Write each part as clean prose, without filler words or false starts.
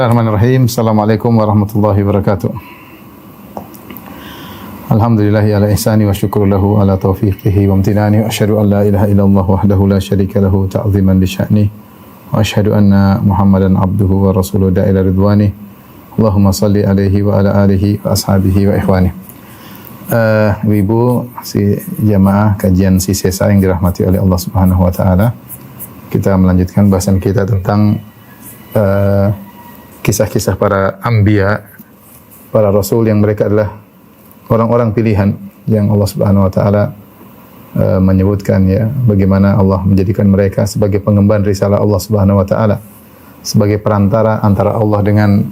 Bismillahirrahmanirrahim. Assalamualaikum warahmatullahi wabarakatuh. Alhamdulillahi ala ihsani wa syukru lahu ala taufiqihi wa amtinani wa asyhadu an la ilaha illallah wahdahu la syarika lahu ta'ziman li sya'ni wa asyhadu anna Muhammadan abduhu wa rasuluhu da'ila ridwani. Allahumma salli alaihi wa ala alihi wa ashabihi wa ikhwani. Ibu si jamaah kajian si sesa yang dirahmati oleh Allah Subhanahu wa taala. Kita melanjutkan bahasan kita tentang kisah-kisah para anbiya, para rasul yang mereka adalah orang-orang pilihan yang Allah Subhanahu wa taala menyebutkan ya bagaimana Allah menjadikan mereka sebagai pengemban risalah Allah Subhanahu wa taala, sebagai perantara antara Allah dengan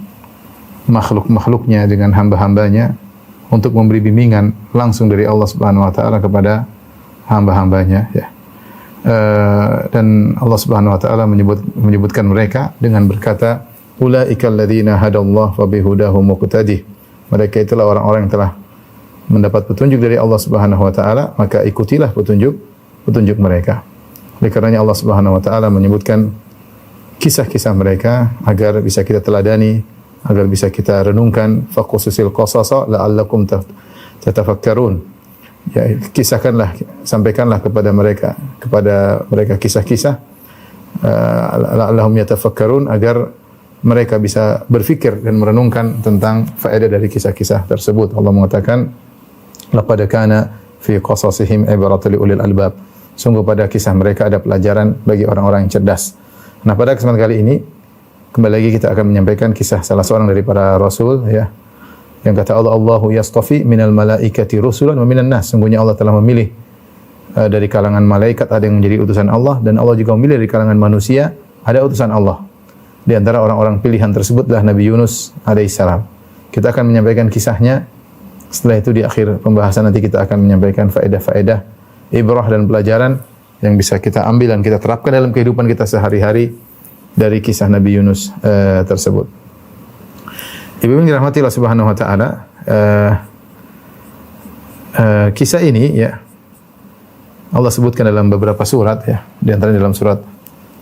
makhluk-makhluknya, dengan hamba-hambanya untuk memberi bimbingan langsung dari Allah Subhanahu wa taala kepada hamba-hambanya ya. Dan Allah Subhanahu wa taala menyebutkan mereka dengan berkata ulaikal ladzina hadallahu wa bihudahu muqtadih. Mereka itulah orang-orang yang telah mendapat petunjuk dari Allah Subhanahu wa taala, maka ikutilah petunjuk mereka. Oleh karenanya Allah Subhanahu wa taala menyebutkan kisah-kisah mereka agar bisa kita teladani, agar bisa kita renungkan. Faqususil qasasa la'allakum tatafakkarun. Ya, kisahkanlah, sampaikanlah kepada mereka kisah-kisah la'allahum yatafakkarun, agar mereka bisa berfikir dan merenungkan tentang faedah dari kisah-kisah tersebut. Allah mengatakan, laqad kana fi qasasihim ibratul ulil albab. Sungguh pada kisah mereka ada pelajaran bagi orang-orang yang cerdas. Nah, pada kesempatan kali ini kembali lagi kita akan menyampaikan kisah salah seorang dari para rasul ya. Yang kata Allah, Allahu yastafi minal malaikati rusulan wa minan nas. Sungguhnya Allah telah memilih dari kalangan malaikat ada yang menjadi utusan Allah, dan Allah juga memilih dari kalangan manusia ada utusan Allah. Di antara orang-orang pilihan tersebutlah Nabi Yunus alaihissalam. Kita akan menyampaikan kisahnya. Setelah itu di akhir pembahasan nanti kita akan menyampaikan faedah-faedah, ibrah dan pelajaran yang bisa kita ambil dan kita terapkan dalam kehidupan kita sehari-hari dari kisah Nabi Yunus tersebut. Ibu yang dirahmati Allah Subhanahu wa taala, kisah ini ya Allah sebutkan dalam beberapa surat ya, di antaranya dalam surat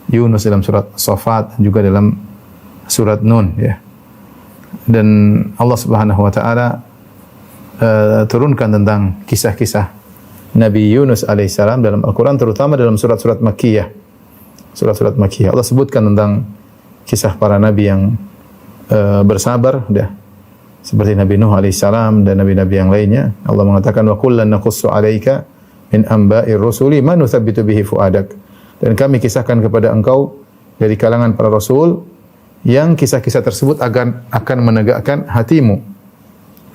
Yunus, dalam surat Shafat, juga dalam surat Nun ya. Dan Allah Subhanahu wa taala turunkan tentang kisah-kisah Nabi Yunus alaihissalam dalam Al-Qur'an, terutama dalam surat-surat Makkiyah. Surat-surat Makkiyah Allah sebutkan tentang kisah para nabi yang bersabar ya. Seperti Nabi Nuh alaihissalam dan nabi-nabi yang lainnya. Allah mengatakan wa kullan naqussu 'alaika min amba'ir rusuli ma nuthabbitu bihi fuadak. Dan kami kisahkan kepada engkau dari kalangan para rasul yang kisah-kisah tersebut akan menegakkan hatimu.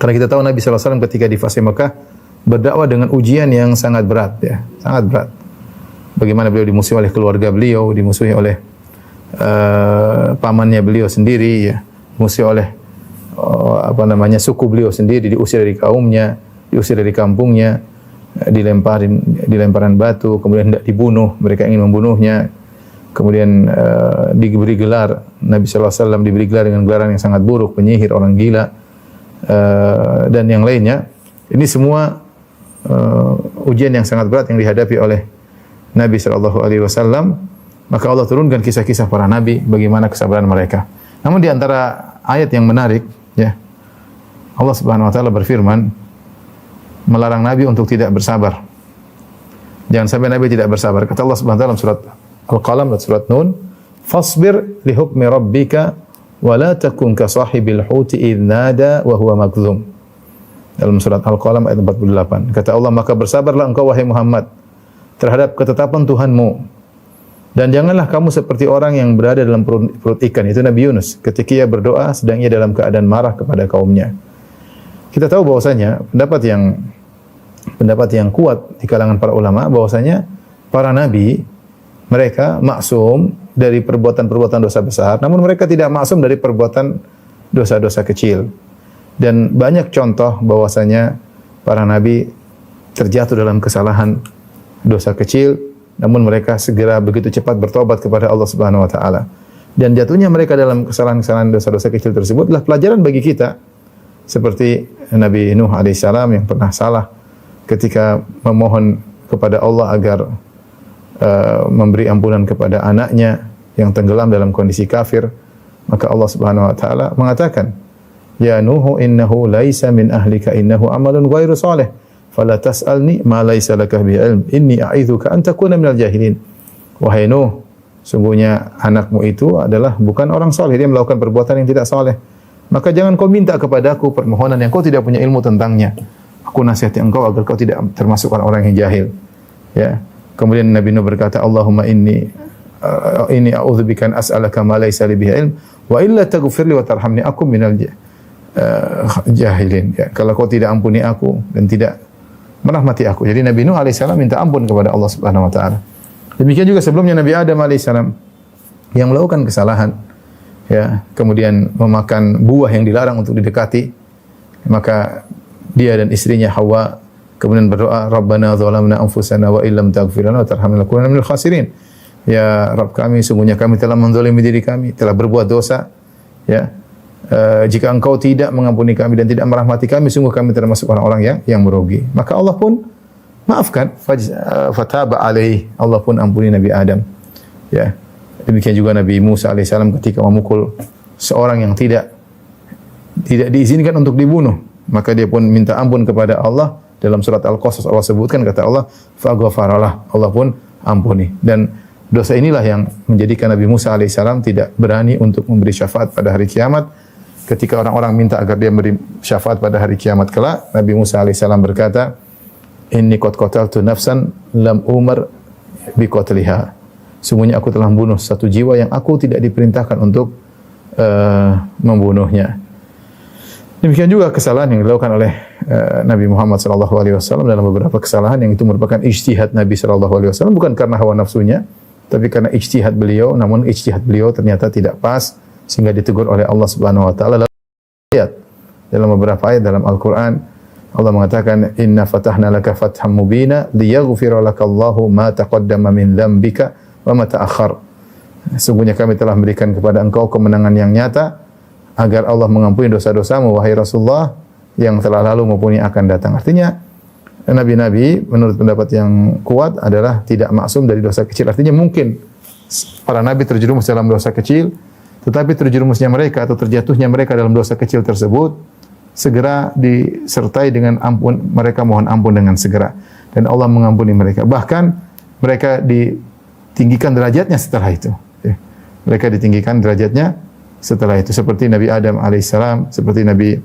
Karena kita tahu Nabi SAW ketika di fase Mekah berdakwah dengan ujian yang sangat berat ya, sangat berat. Bagaimana beliau dimusuhi oleh keluarga beliau, dimusuhi oleh pamannya beliau sendiri ya, dimusuhi oleh suku beliau sendiri, diusir dari kaumnya, diusir dari kampungnya, dilemparan batu, kemudian hendak dibunuh, mereka ingin membunuhnya. Kemudian diberi gelar, Nabi sallallahu alaihi wasallam diberi gelar dengan gelaran yang sangat buruk, penyihir, orang gila, dan yang lainnya. Ini semua ujian yang sangat berat yang dihadapi oleh Nabi sallallahu alaihi wasallam. Maka Allah turunkan kisah-kisah para nabi, bagaimana kesabaran mereka. Namun di antara ayat yang menarik ya, Allah Subhanahu wa taala berfirman melarang Nabi untuk tidak bersabar. Jangan sampai Nabi tidak bersabar. Kata Allah Subhanahu wa taala dalam surat Al-Qalam dan surat Nun, "Fasbir li hukmi rabbika wa la takun ka sahibil huti idz nada wa huwa makdzum." Dalam surat Al-Qalam ayat 48. Kata Allah, maka bersabarlah engkau wahai Muhammad terhadap ketetapan Tuhanmu. Dan janganlah kamu seperti orang yang berada dalam perut ikan, itu Nabi Yunus, ketika ia berdoa sedang ia dalam keadaan marah kepada kaumnya. Kita tahu bahwasanya pendapat yang kuat di kalangan para ulama bahwasanya para nabi mereka maksum dari perbuatan-perbuatan dosa besar, namun mereka tidak maksum dari perbuatan dosa-dosa kecil. Dan banyak contoh bahwasanya para nabi terjatuh dalam kesalahan dosa kecil, namun mereka segera begitu cepat bertobat kepada Allah Subhanahu wa taala. Dan jatuhnya mereka dalam kesalahan-kesalahan dosa-dosa kecil tersebut adalah pelajaran bagi kita. Seperti Nabi Nuh alaihissalam yang pernah salah ketika memohon kepada Allah agar memberi ampunan kepada anaknya yang tenggelam dalam kondisi kafir. Maka Allah Subhanahu wa taala mengatakan, "Ya Nuh, innahu laisa min ahlika innahu amalun ghairu salih. Fala tas'alni ma laisa laka bihi ilm. Inni a'idzuka an takuna minal jahilin." Wahai Nuh, sungguhnya anakmu itu adalah bukan orang saleh, dia melakukan perbuatan yang tidak saleh. Maka jangan kau minta kepadaku permohonan yang kau tidak punya ilmu tentangnya. Aku nasihati engkau agar kau tidak termasuk orang-orang yang jahil. Ya. Kemudian Nabi Nuh berkata, "Allahumma inni a'udzubika an as'alaka ma laisa li bihi ilm wa illa taghfirli wa tarhamni akum minal jahilin." Ya, kalau kau tidak ampuni aku dan tidak merahmati aku. Jadi Nabi Nuh alaihissalam minta ampun kepada Allah Subhanahu wa taala. Demikian juga sebelumnya Nabi Adam alaihissalam yang melakukan kesalahan, ya, kemudian memakan buah yang dilarang untuk didekati, maka dia dan istrinya Hawa kemudian berdoa, "Rabbana zalamna anfusana wa illam taghfir lana wa tarhamna lanakunanna minal khasirin." Ya Rabb kami, sungguhnya kami telah menzalimi diri kami, telah berbuat dosa, ya. Jika engkau tidak mengampuni kami dan tidak merahmati kami, sungguh kami termasuk orang-orang yang merugi. Maka Allah pun maafkan, fataba alaih, Allah pun ampuni Nabi Adam. Ya. Demikian juga Nabi Musa alaihissalam ketika memukul seorang yang tidak diizinkan untuk dibunuh, maka dia pun minta ampun kepada Allah. Dalam surat Al-Qasas Allah sebutkan, kata Allah, faghfaralah, Allah pun ampuni. Dan dosa inilah yang menjadikan Nabi Musa alaihissalam tidak berani untuk memberi syafaat pada hari kiamat. Ketika orang-orang minta agar dia memberi syafaat pada hari kiamat kelak, Nabi Musa alaihissalam berkata, "Inni qad qataltu nafsan lam umar bi qatliha." Sungguhnya aku telah membunuh satu jiwa yang aku tidak diperintahkan untuk membunuhnya. Demikian juga kesalahan yang dilakukan oleh Nabi Muhammad SAW dalam beberapa kesalahan yang itu merupakan ijtihad Nabi SAW, bukan karena hawa nafsunya, tapi karena ijtihad beliau. Namun ijtihad beliau ternyata tidak pas sehingga ditegur oleh Allah Subhanahu wa taala dalam beberapa ayat dalam Al-Qur'an. Allah mengatakan, "Inna fatahna laka fatham mubina liyaghfira lakallahu ma taqaddama min dzambika wa ma ta'akhkhar." Sungguhnya kami telah memberikan kepada engkau kemenangan yang nyata agar Allah mengampuni dosa-dosamu, wahai Rasulullah, yang telah lalu maupun yang akan datang. Artinya nabi-nabi menurut pendapat yang kuat adalah tidak maksum dari dosa kecil. Artinya mungkin para nabi terjerumus dalam dosa kecil, tetapi terjerumusnya mereka atau terjatuhnya mereka dalam dosa kecil tersebut segera disertai dengan ampun, mereka mohon ampun dengan segera dan Allah mengampuni mereka. Bahkan mereka ditinggikan derajatnya setelah itu. Mereka ditinggikan derajatnya setelah itu, seperti Nabi Adam alaihissalam, seperti Nabi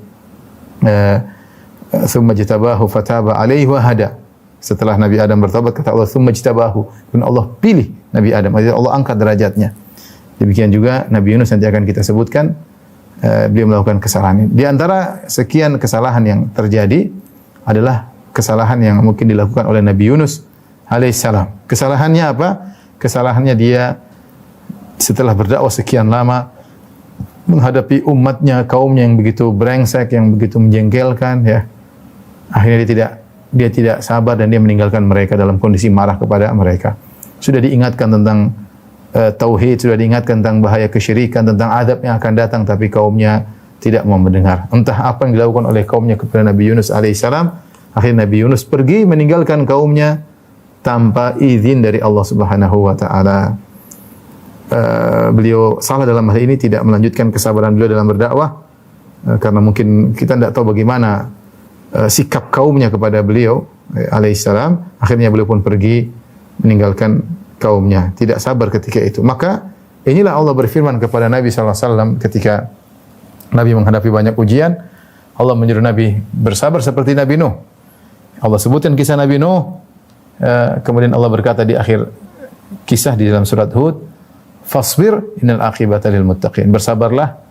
thumma jtabahu fataba alaihi wa hada. Setelah Nabi Adam bertobat, kata Allah thumma jtabahu, dan Allah pilih Nabi Adam, Allah angkat derajatnya. Demikian juga Nabi Yunus nanti akan kita sebutkan, beliau melakukan kesalahan. Di antara sekian kesalahan yang terjadi adalah kesalahan yang mungkin dilakukan oleh Nabi Yunus alaihissalam. Kesalahannya apa? Kesalahannya dia setelah berdakwah sekian lama menghadapi umatnya, kaumnya yang begitu brengsek, yang begitu menjengkelkan, ya. Akhirnya dia tidak sabar dan dia meninggalkan mereka dalam kondisi marah kepada mereka. Sudah diingatkan tentang tauhid, sudah diingatkan tentang bahaya kesyirikan, tentang adab yang akan datang, tapi kaumnya tidak mau mendengar. Entah apa yang dilakukan oleh kaumnya kepada Nabi Yunus alaihissalam. Akhirnya Nabi Yunus pergi meninggalkan kaumnya tanpa izin dari Allah Subhanahu wa taala. Beliau salah dalam hal ini, tidak melanjutkan kesabaran beliau dalam berdakwah, karena mungkin kita tidak tahu bagaimana sikap kaumnya kepada beliau alaihissalam. Akhirnya beliau pun pergi meninggalkan kaumnya, tidak sabar ketika itu. Maka inilah Allah berfirman kepada Nabi SAW ketika Nabi menghadapi banyak ujian. Allah menyuruh Nabi bersabar seperti Nabi Nuh. Allah sebutkan kisah Nabi Nuh, kemudian Allah berkata di akhir kisah di dalam surat Hud, "Fasbir innal aqibata lil muttaqin." Bersabarlah,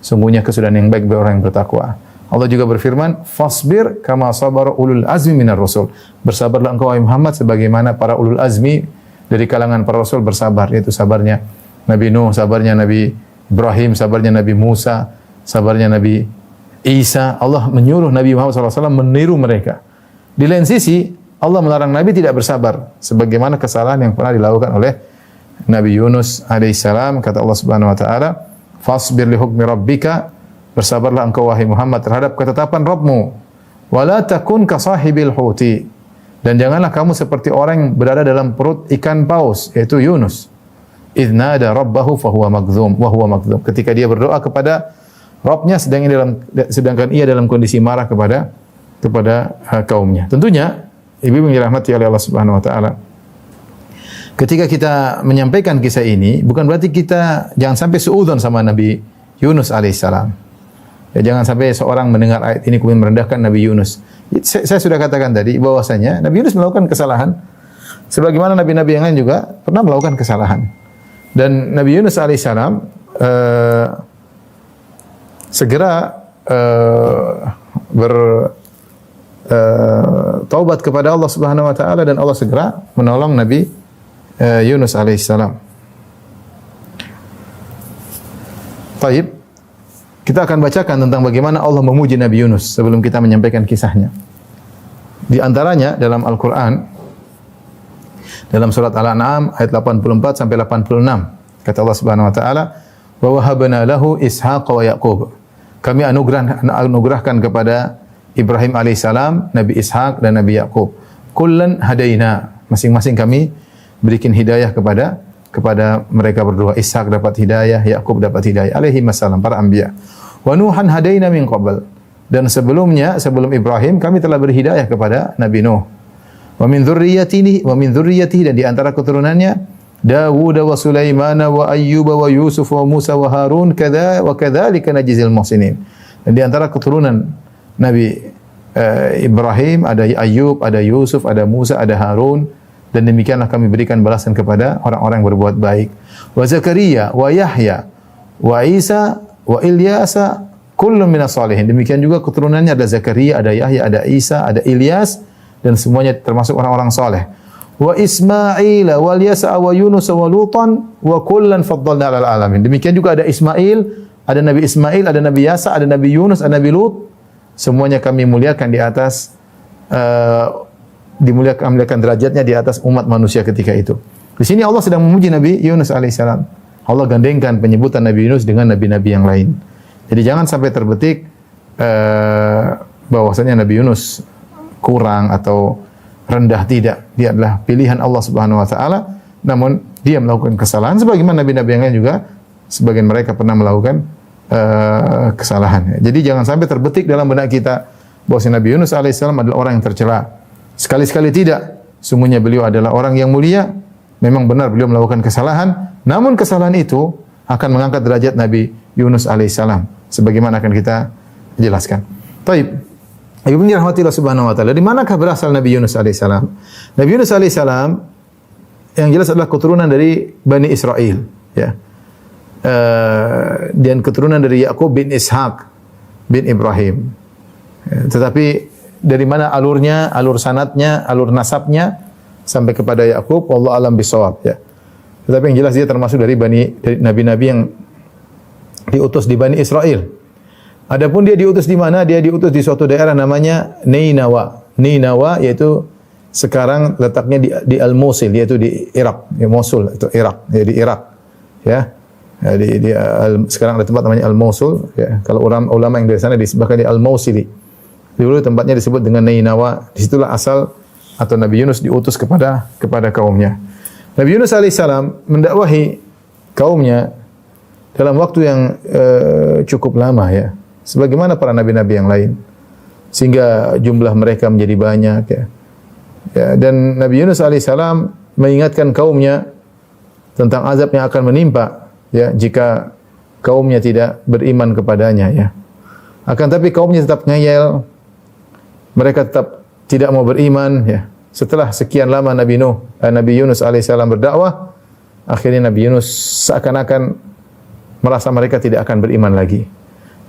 sungguhnya kesudahan yang baik bagi orang yang bertakwa. Allah juga berfirman, "Fasbir kama sabara ulul azmi minar rasul." Bersabarlah engkau wahai Muhammad sebagaimana para ulul azmi dari kalangan para rasul bersabar, yaitu sabarnya Nabi Nuh, sabarnya Nabi Ibrahim, sabarnya Nabi Musa, sabarnya Nabi Isa. Allah menyuruh Nabi Muhammad SAW meniru mereka. Di lain sisi, Allah melarang Nabi tidak bersabar sebagaimana kesalahan yang pernah dilakukan oleh Nabi Yunus alaihissalam. Kata Allah Subhanahu wa taala, "Fasbir li hukmi rabbika." Bersabarlah engkau wahai Muhammad terhadap ketetapan Rabbmu. "Wa la takun ka sahibil huti." Dan janganlah kamu seperti orang yang berada dalam perut ikan paus, yaitu Yunus. idz nada rabbahu fahuwa magdzum wa huwa magdzum. Ketika dia berdoa kepada Rabbnya sedangkan ia dalam kondisi marah kepada kaumnya. Tentunya ibu yang dirahmati oleh Allah Subhanahu wa taala, ketika kita menyampaikan kisah ini bukan berarti kita jangan sampai suudzon sama Nabi Yunus alaihissalam. Ya, jangan sampai seorang mendengar ayat ini kemudian merendahkan Nabi Yunus. Saya sudah katakan tadi bahwasanya Nabi Yunus melakukan kesalahan sebagaimana nabi-nabi yang lain juga pernah melakukan kesalahan. Dan Nabi Yunus alaihissalam segera bertaubat kepada Allah Subhanahu wa taala dan Allah segera menolong Nabi Yunus alaihissalam. Baik, kita akan bacakan tentang bagaimana Allah memuji Nabi Yunus sebelum kita menyampaikan kisahnya. Di antaranya dalam Al-Qur'an dalam surat Al-An'am ayat 84 sampai 86 kata Allah Subhanahu wa taala, "Wa wahabna lahu Ishaq wa Yaqub." Kami anugerahkan kepada Ibrahim alaihissalam, Nabi Ishaq dan Nabi Yaqub. Kullan hadaina, masing-masing kami berikan hidayah kepada mereka berdua. Ishaq dapat hidayah, Yaqub dapat hidayah alaihi wassalam, para anbiya. Wa Nuhan hadaina min qabl. Dan sebelum Ibrahim kami telah beri hidayah kepada Nabi Nuh. Wa min dzurriyyatihi dan di antara keturunannya Dawud wa Sulaiman wa Ayyub wa Yusuf wa Musa wa Harun wa kadzalika najzil muhsinin. Dan di antara keturunan Nabi Ibrahim ada Ayyub, ada Yusuf, ada Musa, ada Harun, dan demikianlah kami berikan balasan kepada orang-orang yang berbuat baik. Wa Zakaria wa Yahya wa Isa wa Ilyasa kullun minas salihin. Demikian juga keturunannya ada Zakaria, ada Yahya, ada Isa, ada Ilyas, dan semuanya termasuk orang-orang saleh. Wa Ismail wa Yasa wa Yunus wa Lutan wa kullan faddalna 'alal alamin. Demikian juga ada Ismail, ada Nabi Ismail, ada Nabi Yasa, ada Nabi Yunus, ada Nabi Lut. Semuanya kami muliakan di atas dimuliakan derajatnya di atas umat manusia ketika itu. Di sini Allah sedang memuji Nabi Yunus alaihissalam. Allah gandengkan penyebutan Nabi Yunus dengan nabi-nabi yang lain. Jadi jangan sampai terbetik bahwasanya Nabi Yunus kurang atau rendah, tidak. Dia adalah pilihan Allah Subhanahu wa taala, namun dia melakukan kesalahan sebagaimana nabi-nabi yang lain juga sebagian mereka pernah melakukan kesalahan. Jadi jangan sampai terbetik dalam benak kita bahwa Nabi Yunus alaihissalam adalah orang yang tercela. Sekali-sekali tidak. Sungguhnya beliau adalah orang yang mulia. Memang benar beliau melakukan kesalahan, namun kesalahan itu akan mengangkat derajat Nabi Yunus alaihissalam sebagaimana akan kita jelaskan. Baik. Ibu rahmati Allah Subhanahu wa taala. Di manakah berasal Nabi Yunus alaihissalam? Nabi Yunus alaihissalam yang jelas adalah keturunan dari Bani Israel, ya. Dan keturunan dari Yaqub bin Ishaq bin Ibrahim. Ya, tetapi dari mana alurnya, alur sanadnya, alur nasabnya sampai kepada Yaqub, wallahu alam bisawab, ya. Tetapi yang jelas dia termasuk dari nabi-nabi yang diutus di Bani Israel. Adapun dia diutus di mana? Dia diutus di suatu daerah namanya Ninawa. Ninawa yaitu sekarang letaknya di Al-Mosul, yaitu di Irak. Ya, Mosul itu Irak, ya, di Irak. Ya. Sekarang ada tempat namanya Al-Mosul, ya. Kalau ulama yang dari sana disebutkan di Al-Mausili. Dulu tempatnya disebut dengan Ninawa. Disitulah asal atau Nabi Yunus diutus kepada kaumnya. Nabi Yunus alaihissalam mendakwahi kaumnya dalam waktu yang cukup lama, ya. Sebagaimana para nabi-nabi yang lain, sehingga jumlah mereka menjadi banyak, ya. Ya, dan Nabi Yunus alaihissalam mengingatkan kaumnya tentang azab yang akan menimpa, ya, jika kaumnya tidak beriman kepadanya, ya. Akan tapi kaumnya tetap ngeyel, mereka tetap tidak mau beriman, ya. Setelah sekian lama Nabi Yunus alaihissalam berdakwah, akhirnya Nabi Yunus seakan-akan merasa mereka tidak akan beriman lagi.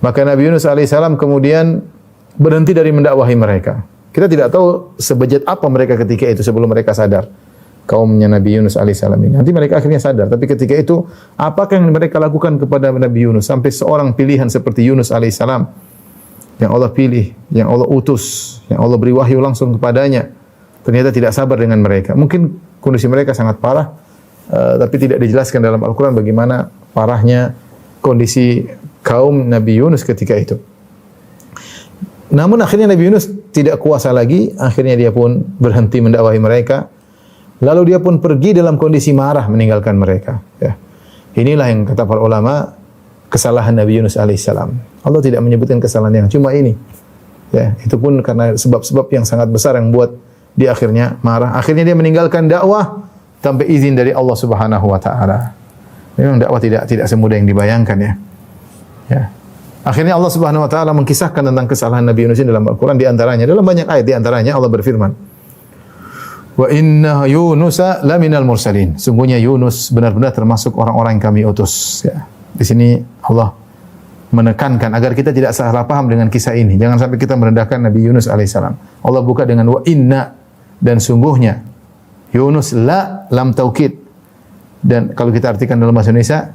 Maka Nabi Yunus alaihissalam kemudian berhenti dari mendakwahi mereka. Kita tidak tahu sebejat apa mereka ketika itu sebelum mereka sadar. Kaumnya Nabi Yunus alaihissalam ini. Nanti mereka akhirnya sadar. Tapi ketika itu, apakah yang mereka lakukan kepada Nabi Yunus? Sampai seorang pilihan seperti Yunus alaihissalam yang Allah pilih, yang Allah utus, yang Allah beri wahyu langsung kepadanya, ternyata tidak sabar dengan mereka. Mungkin kondisi mereka sangat parah, tapi tidak dijelaskan dalam Al-Quran bagaimana parahnya kondisi kaum Nabi Yunus ketika itu. Namun akhirnya Nabi Yunus tidak kuasa lagi, akhirnya dia pun berhenti mendakwahi mereka. Lalu dia pun pergi dalam kondisi marah meninggalkan mereka. Ya. Inilah yang kata para ulama kesalahan Nabi Yunus alaihissalam. Allah tidak menyebutkan kesalahan yang cuma ini. Ya, itu pun karena sebab-sebab yang sangat besar yang buat dia akhirnya marah. Akhirnya dia meninggalkan dakwah tanpa izin dari Allah Subhanahu wa taala. Memang dakwah tidak semudah yang dibayangkan ya. Ya. Akhirnya Allah Subhanahu wa taala mengkisahkan tentang kesalahan Nabi Yunus dalam Al-Qur'an, di antaranya dalam banyak ayat, di antaranya Allah berfirman, "Wa inna Yunusa laminal mursalin." Sungguhnya Yunus benar-benar termasuk orang-orang yang kami utus. Ya. Di sini Allah menekankan agar kita tidak salah paham dengan kisah ini. Jangan sampai kita merendahkan Nabi Yunus alaihissalam. Allah buka dengan wa inna, dan sungguhnya Yunus, lam taukid. Dan kalau kita artikan dalam bahasa Indonesia,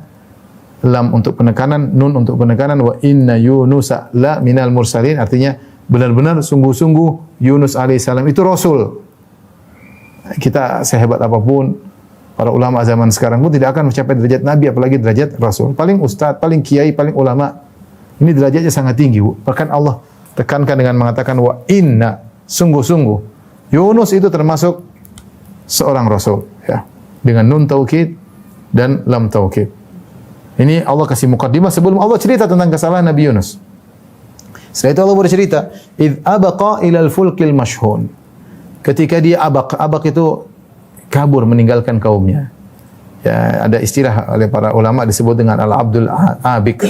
lam untuk penekanan, nun untuk penekanan, wa inna Yunusa la minal mursalin, artinya benar-benar sungguh-sungguh Yunus alaihissalam itu rasul. Kita sehebat apapun, para ulama zaman sekarang pun tidak akan mencapai derajat nabi, apalagi derajat rasul. Paling ustaz, paling kiai, paling ulama, ini derajatnya sangat tinggi. Bahkan Allah tekankan dengan mengatakan wa inna, sungguh-sungguh Yunus itu termasuk seorang rasul, ya, dengan nun taukid dan lam taukid. Ini Allah kasih mukaddimah sebelum Allah cerita tentang kesalahan Nabi Yunus. Setelah itu Allah bercerita, "Idz abaqa ilal fulkil mashhun." Ketika dia abaq itu kabur meninggalkan kaumnya. Ya, ada istilah oleh para ulama disebut dengan al-abdul abiq.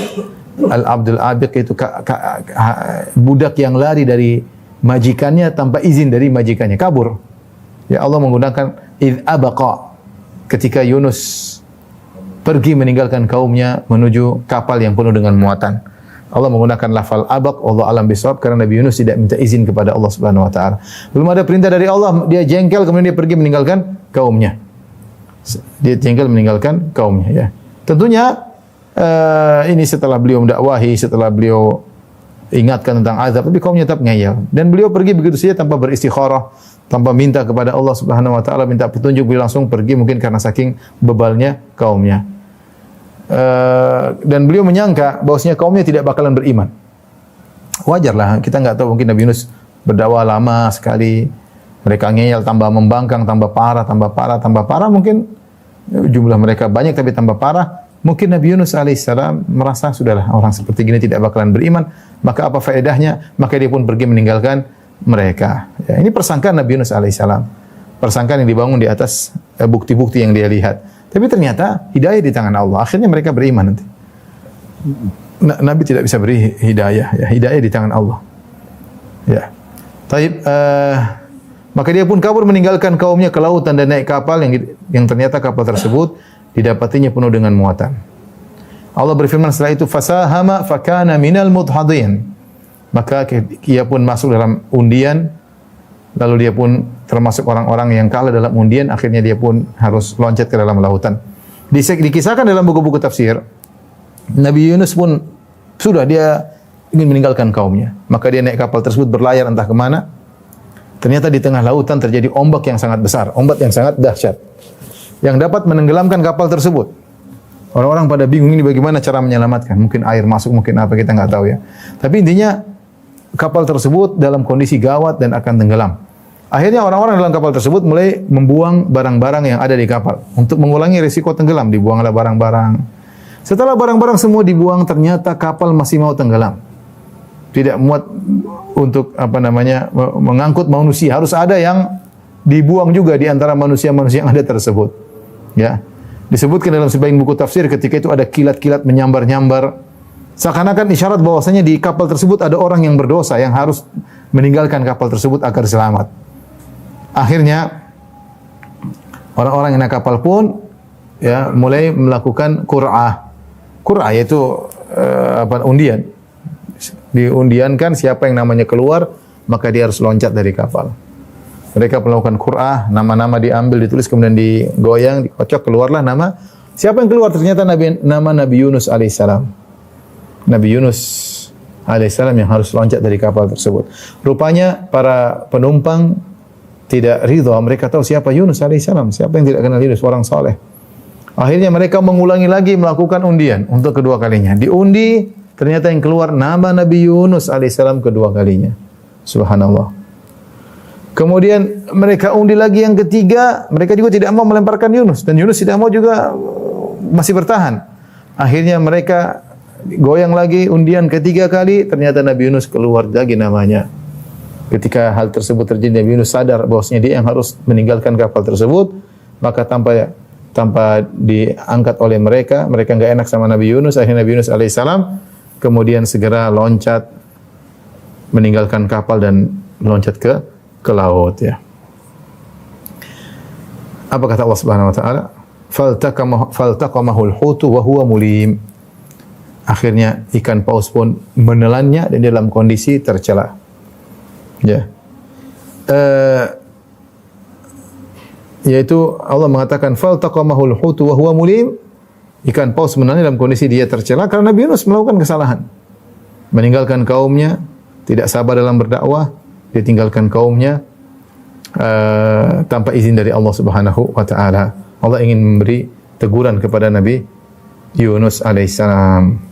Al-abdul abiq itu budak yang lari dari majikannya tanpa izin dari majikannya, kabur. Ya, Allah menggunakan idz abaqa, ketika Yunus pergi meninggalkan kaumnya menuju kapal yang penuh dengan muatan. Allah menggunakan lafal abaq, Allah alam bisawab, karena Nabi Yunus tidak minta izin kepada Allah Subhanahu wa taala. Belum ada perintah dari Allah, dia jengkel, kemudian dia pergi meninggalkan kaumnya. Dia jengkel meninggalkan kaumnya, ya. Tentunya ini setelah beliau mendakwahi, setelah beliau ingatkan tentang azab, tapi kaumnya tetap ngeyel. Dan beliau pergi begitu saja tanpa beristikharah, tanpa minta kepada Allah Subhanahu wa taala, minta petunjuk, beliau langsung pergi, mungkin karena saking bebalnya kaumnya. Dan beliau menyangka bahwasanya kaumnya tidak bakalan beriman. Wajarlah, kita enggak tahu, mungkin Nabi Yunus berdakwah lama sekali, mereka ngeyel, tambah membangkang, tambah parah, mungkin jumlah mereka banyak tapi tambah parah. Mungkin Nabi Yunus alaihissalam merasa sudahlah, orang seperti gini tidak bakalan beriman, maka apa faedahnya? Maka dia pun pergi meninggalkan mereka. Ya, ini persangkaan Nabi Yunus alaihissalam, persangkaan yang dibangun di atas bukti-bukti yang dia lihat. Tapi ternyata hidayah di tangan Allah. Akhirnya mereka beriman nanti. Nabi tidak bisa beri hidayah. Ya, hidayah di tangan Allah. Ya. Taib. Maka dia pun kabur meninggalkan kaumnya ke lautan dan naik kapal yang ternyata kapal tersebut didapatinya penuh dengan muatan. Allah berfirman setelah itu, fasahama fakana minal mudhadin. Maka dia pun masuk dalam undian, lalu dia pun termasuk orang-orang yang kalah dalam undian, akhirnya dia pun harus loncat ke dalam lautan. Dikisahkan dalam buku-buku tafsir, Nabi Yunus pun sudah dia ingin meninggalkan kaumnya. Maka dia naik kapal tersebut berlayar entah kemana. Ternyata di tengah lautan terjadi ombak yang sangat besar, ombak yang sangat dahsyat, yang dapat menenggelamkan kapal tersebut. Orang-orang pada bingung ini bagaimana cara menyelamatkan. Mungkin air masuk, mungkin apa, kita nggak tahu ya. Tapi intinya kapal tersebut dalam kondisi gawat dan akan tenggelam. Akhirnya orang-orang dalam kapal tersebut mulai membuang barang-barang yang ada di kapal. Untuk mengulangi risiko tenggelam, dibuanglah barang-barang. Setelah barang-barang semua dibuang, ternyata kapal masih mau tenggelam. Tidak muat untuk mengangkut manusia. Harus ada yang dibuang juga di antara manusia-manusia yang ada tersebut. Ya. Disebutkan dalam sebagian buku tafsir ketika itu ada kilat-kilat menyambar-nyambar. Seakan-akan isyarat bahwasanya di kapal tersebut ada orang yang berdosa yang harus meninggalkan kapal tersebut agar selamat. Akhirnya orang-orang yang naik kapal pun ya mulai melakukan qur'ah. Qur'ah yaitu undian. Diundiankan siapa yang namanya keluar, maka dia harus loncat dari kapal. Mereka melakukan qur'ah, nama-nama diambil, ditulis, kemudian digoyang, dikocok, keluarlah nama. Siapa yang keluar? Ternyata nama Nabi Yunus alaihissalam. Nabi Yunus alaihissalam yang harus loncat dari kapal tersebut. Rupanya para penumpang tidak ridha, mereka tahu siapa Yunus alaihissalam, siapa yang tidak kenal Yunus, orang saleh. Akhirnya mereka mengulangi lagi melakukan undian untuk kedua kalinya. Diundi, ternyata yang keluar nama Nabi Yunus alaihissalam kedua kalinya. Subhanallah. Kemudian mereka undi lagi yang ketiga, mereka juga tidak mau melemparkan Yunus dan Yunus tidak mau juga, masih bertahan. Akhirnya mereka goyang lagi undian ketiga kali, ternyata Nabi Yunus keluar lagi namanya. Ketika hal tersebut terjadi, Nabi Yunus sadar bahwasanya dia yang harus meninggalkan kapal tersebut, maka tanpa diangkat oleh mereka enggak enak sama Nabi Yunus. Akhirnya Nabi Yunus alaihissalam kemudian segera loncat meninggalkan kapal dan loncat ke laut, ya. Apa kata Allah Subhanahu wa taala? Faltaqamahul hutu wa huwa mulim. Akhirnya ikan paus pun menelannya dan dalam kondisi tercela. Ya. Yaitu Allah mengatakan faltaqamahul hutu wa huwa mulim. Ikan paus menelannya dalam kondisi dia tercela karena Nabi Yunus melakukan kesalahan. Meninggalkan kaumnya, tidak sabar dalam berdakwah, dia tinggalkan kaumnya tanpa izin dari Allah Subhanahu wa taala. Allah ingin memberi teguran kepada Nabi Yunus alaihissalam.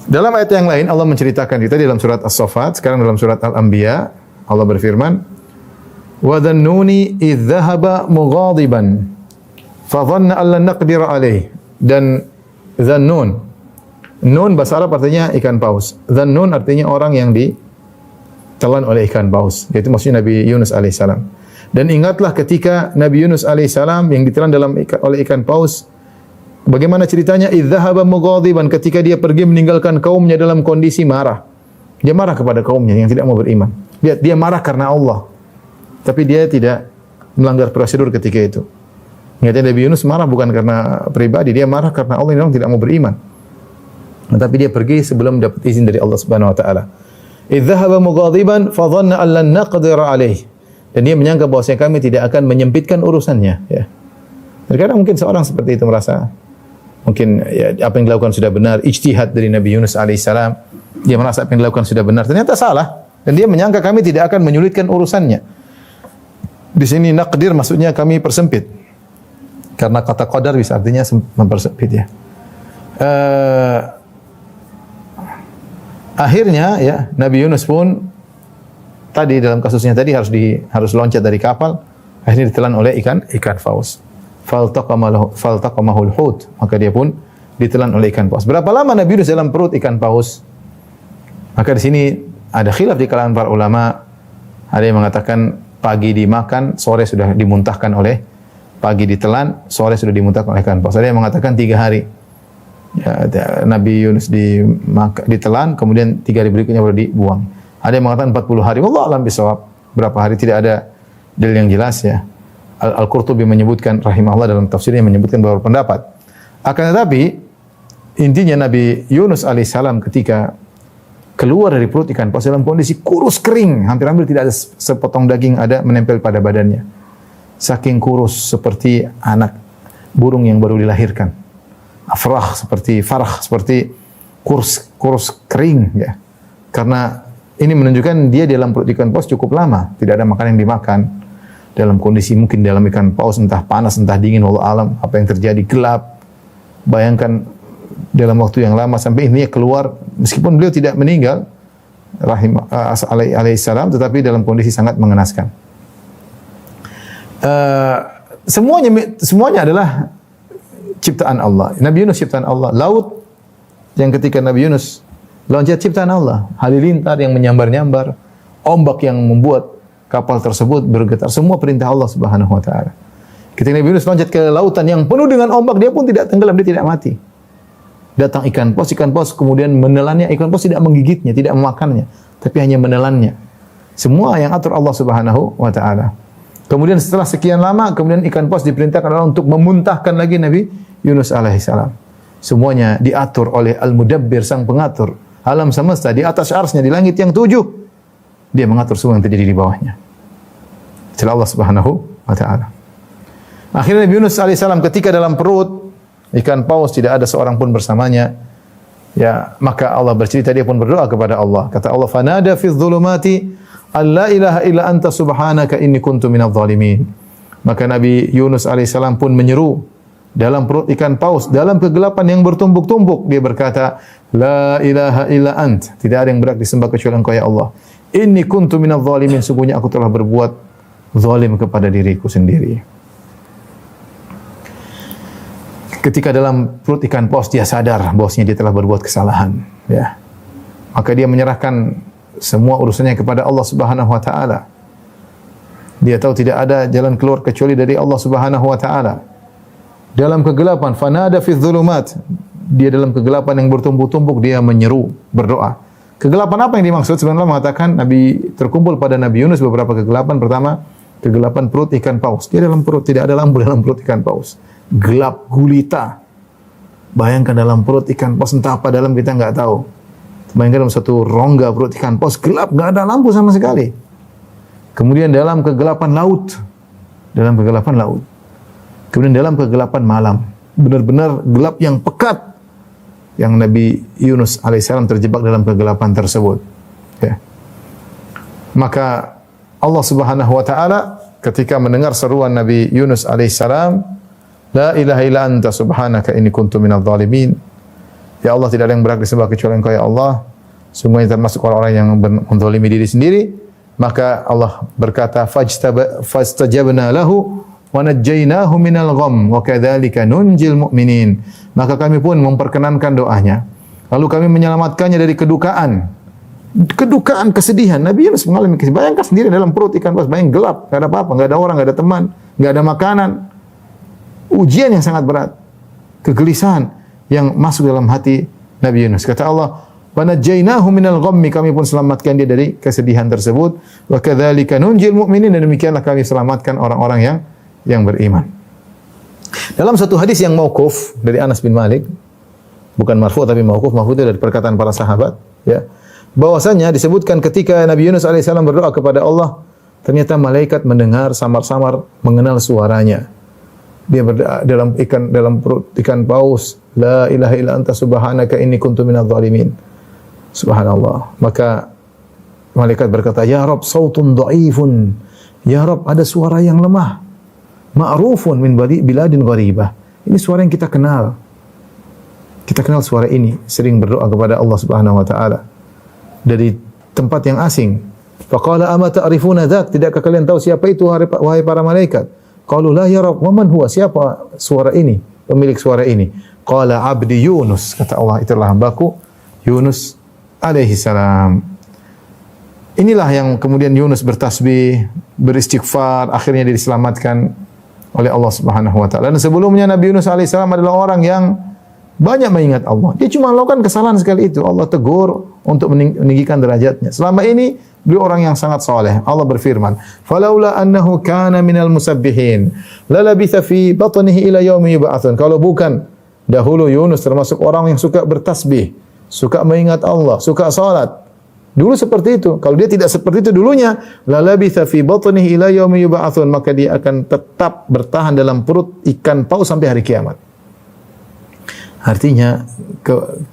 Dalam ayat yang lain Allah menceritakan kita dalam surat As-Saffat, sekarang dalam surat Al-Anbiya Allah berfirman, "Wa dhannuni idz dhahaba mughadiban fa dhanna an lan naqdir alaih." Dan dhannun, nun bahasa Arab artinya ikan paus. Dhannun artinya orang yang ditelan oleh ikan paus, yaitu maksudnya Nabi Yunus alaihissalam. Dan ingatlah ketika Nabi Yunus alaihissalam yang ditelan oleh ikan paus, bagaimana ceritanya? Idzahaba mughadiban, ketika dia pergi meninggalkan kaumnya dalam kondisi marah. Dia marah kepada kaumnya yang tidak mau beriman. Dia marah karena Allah, tapi dia tidak melanggar prosedur ketika itu. Ingatnya Nabi Yunus marah bukan karena pribadi, dia marah karena Allah yang tidak mau beriman. Tapi dia pergi sebelum dapat izin dari Allah Subhanahu wa taala. Idzahaba mughadiban fa dhanna an lan naqdir alaih. Dan dia menyangka bahwasanya kami tidak akan menyempitkan urusannya, ya. Terkadang mungkin seorang seperti itu merasa mungkin ya, apa yang dilakukan sudah benar, ijtihad dari Nabi Yunus alaihissalam. Dia merasa apa yang dilakukan sudah benar, ternyata salah. Dan dia menyangka kami tidak akan menyulitkan urusannya. Di sini naqdir maksudnya kami persempit. Karena kata qadar bisa artinya mempersempit, ya. Akhirnya ya Nabi Yunus pun tadi dalam kasusnya tadi harus loncat dari kapal, akhirnya ditelan oleh ikan paus. Faltaqamahul hut, maka dia pun ditelan oleh ikan paus. Berapa lama Nabi Yunus dalam perut ikan paus? Maka di sini ada khilaf di kalangan para ulama. Ada yang mengatakan pagi dimakan, sore sudah dimuntahkan oleh, pagi ditelan, sore sudah dimuntahkan oleh ikan paus. Ada yang mengatakan 3 hari. Ya, Nabi Yunus ditelan, kemudian 3 hari berikutnya baru dibuang. Ada yang mengatakan 40 hari. Wallahu a'lam bishawab. Berapa hari tidak ada dalil yang jelas, ya. Al-Qurtubi menyebutkan rahimahullah dalam tafsirnya menyebutkan beberapa pendapat. Akan tetapi intinya Nabi Yunus alaihissalam ketika keluar dari perut ikan paus dalam kondisi kurus kering, hampir-hampir tidak ada sepotong daging ada menempel pada badannya. Saking kurus seperti anak burung yang baru dilahirkan. Farah seperti kurus kering, ya. Karena ini menunjukkan dia dalam perut ikan paus cukup lama, tidak ada makanan yang dimakan. Dalam kondisi mungkin dalam ikan paus entah panas entah dingin, wallahu alam apa yang terjadi, gelap. Bayangkan dalam waktu yang lama sampai intinya keluar, meskipun beliau tidak meninggal alaihissalam, tetapi dalam kondisi sangat mengenaskan. Semuanya adalah ciptaan Allah. Nabi Yunus ciptaan Allah. Laut yang ketika Nabi Yunus loncat ciptaan Allah. Halilintar yang menyambar-nyambar, ombak yang membuat kapal tersebut bergetar, semua perintah Allah Subhanahu wa taala. Ketika Nabi Yunus loncat ke lautan yang penuh dengan ombak, dia pun tidak tenggelam, dia tidak mati. Datang ikan paus kemudian menelannya, ikan paus tidak menggigitnya, tidak memakannya, tapi hanya menelannya. Semua yang atur Allah Subhanahu wa taala. Kemudian setelah sekian lama, kemudian ikan paus diperintahkan Allah untuk memuntahkan lagi Nabi Yunus alaihissalam. Semuanya diatur oleh Al-Mudabbir, sang pengatur alam semesta, di atas arsy-Nya, di langit yang 7. Dia mengatur semua yang terjadi di bawahnya. Itulah Allah Subhanahu wa taala. Akhirnya Nabi Yunus alaihissalam ketika dalam perut ikan paus tidak ada seorang pun bersamanya. Ya, maka Allah bercerita, dia pun berdoa kepada Allah. Kata Allah, "Fanada fi dhulumati alla ilaha illa anta subhanaka inni kuntu minadh dhalimin." Maka Nabi Yunus alaihissalam pun menyeru dalam perut ikan paus, dalam kegelapan yang bertumbuk-tumbuk, dia berkata, "La ilaha illa ant." Tidak ada yang berhak disembah kecuali Engkau ya Allah. Inni kuntu minadh dhalimin, sungguhnya aku telah berbuat zalim kepada diriku sendiri. Ketika dalam perut ikan paus dia sadar bahwasanya dia telah berbuat kesalahan, ya. Maka dia menyerahkan semua urusannya kepada Allah Subhanahu wa taala. Dia tahu tidak ada jalan keluar kecuali dari Allah Subhanahu wa taala. Dalam kegelapan, fanada fi dzulumat. Dia dalam kegelapan yang bertumpuk-tumpuk dia menyeru, berdoa. Kegelapan apa yang dimaksud? Sebenarnya mengatakan Nabi terkumpul pada Nabi Yunus beberapa kegelapan. Pertama, kegelapan perut ikan paus. Dia dalam perut, tidak ada lampu dalam perut ikan paus. Gelap gulita. Bayangkan dalam perut ikan paus, entah apa dalam kita enggak tahu. Bayangkan dalam satu rongga perut ikan paus gelap, enggak ada lampu sama sekali. Kemudian dalam kegelapan laut. Dalam kegelapan laut. Kemudian dalam kegelapan malam. Benar-benar gelap yang pekat. Yang Nabi Yunus alaihissalam terjebak dalam kegelapan tersebut. Ya. Maka Allah Subhanahu wa taala ketika mendengar seruan Nabi Yunus alaihissalam, la ilaha illa anta subhanaka inni kuntu minadh dhalimin. Ya Allah, tidak ada yang berhak disembah kecuali Engkau ya Allah. Sungguhnya termasuk orang-orang yang menzalimi diri sendiri. Maka Allah berkata, fastajabna lahu wa najjaynahu minal gham wa kadzalika nunjil mu'minin. Maka kami pun memperkenankan doanya. Lalu kami menyelamatkannya dari kedukaan, kesedihan. Nabi Yunus mengalami kesedihan. Bayangkan sendiri dalam perut ikan paus, bayang gelap, enggak ada apa-apa, enggak ada orang, enggak ada teman, enggak ada makanan. Ujian yang sangat berat. Kegelisahan yang masuk dalam hati Nabi Yunus. Kata Allah, wa najjaynahu minal ghammi, kami pun selamatkan dia dari kesedihan tersebut. Wa kadzalika nunjil mu'minin, dan demikianlah kami selamatkan orang-orang yang beriman. Dalam satu hadis yang mauquf dari Anas bin Malik, bukan marfu tapi mauquf itu dari perkataan para sahabat, ya. Bahwasanya disebutkan ketika Nabi Yunus alaihissalam berdoa kepada Allah, ternyata malaikat mendengar samar-samar mengenal suaranya. Dia berdoa dalam perut ikan paus, la ilaha illa anta subhanaka inni kuntu minadh dhalimin. Subhanallah. Maka malaikat berkata, ya Rabb, sautun dhaifun. Ya Rabb, ada suara yang lemah. Ma'rufun min biladin gharibah. Ini suara yang kita kenal. Kita kenal suara ini, sering berdoa kepada Allah Subhanahu wa taala dari tempat yang asing. Faqala ama ta'rifuna dzak? Tidakkah kalian tahu siapa itu wahai para malaikat? Qalu la ya Rabb, wa man huwa? Siapa suara ini? Pemilik suara ini? Qala abdi Yunus. Kata Allah, itulah hambaku Yunus alaihi salam. Inilah yang kemudian Yunus bertasbih, beristighfar, akhirnya dia diselamatkan oleh Allah Subhanahu wa taala. Dan sebelumnya Nabi Yunus alaihi salam adalah orang yang banyak mengingat Allah. Dia cuma melakukan kesalahan sekali itu. Allah tegur untuk meninggikan derajatnya. Selama ini beliau orang yang sangat saleh. Allah berfirman, "Falaula annahu kana minal musabbihin, lalabitha fi batnihi ila yaumi yub'atsun." Kalau bukan dahulu Yunus termasuk orang yang suka bertasbih, suka mengingat Allah, suka salat. Dulu seperti itu. Kalau dia tidak seperti itu dulunya, lalabitha fi batnihi ila yaumi yub'atsun, maka dia akan tetap bertahan dalam perut ikan paus sampai hari kiamat. Artinya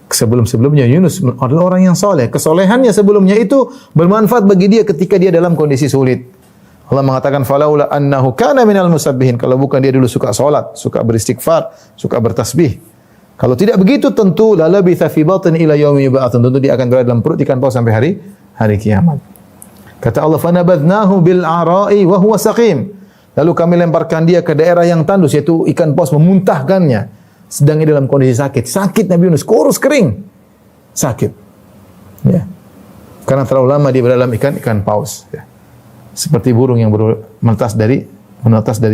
sebelum-sebelumnya Yunus adalah orang yang saleh. Kesolehannya sebelumnya itu bermanfaat bagi dia ketika dia dalam kondisi sulit. Allah mengatakan falaula annahu kana minal musabbihin. Kalau bukan dia dulu suka salat, suka beristighfar, suka bertasbih. Kalau tidak begitu tentu lalabitha fi batni ila yaumi yub'atsun. Tentu dia akan berada dalam perut ikan paus sampai hari kiamat. Kata Allah, fanabadnahu bil ara'i wa huwa saqim. Lalu kami lemparkan dia ke daerah yang tandus, yaitu ikan paus memuntahkannya. Sedang dalam kondisi sakit. Sakit Nabi Yunus, kurus kering. Sakit. Ya. Karena terlalu lama dia berada dalam ikan paus. Ya. Seperti burung yang baru menetas dari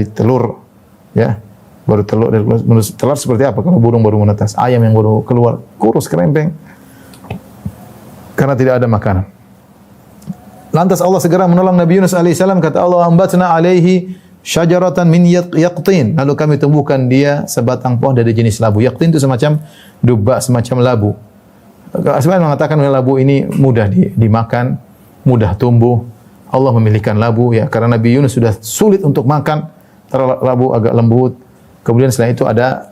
telur. Ya. Baru telur dari telur seperti apa kalau burung baru menetas? Ayam yang baru keluar, kurus kerempeng. Karena tidak ada makanan. Lantas Allah segera menolong Nabi Yunus alaihissalam. Kata Allah, ambatna alaihi syajaratan min yaqtin. Lalu kami tumbuhkan dia sebatang pohon dari jenis labu. Yaqtin itu semacam dubak, semacam labu. Sebenarnya mengatakan labu ini mudah dimakan, mudah tumbuh. Allah memilihkan labu ya karena Nabi Yunus sudah sulit untuk makan. Karena labu agak lembut. Kemudian setelah itu ada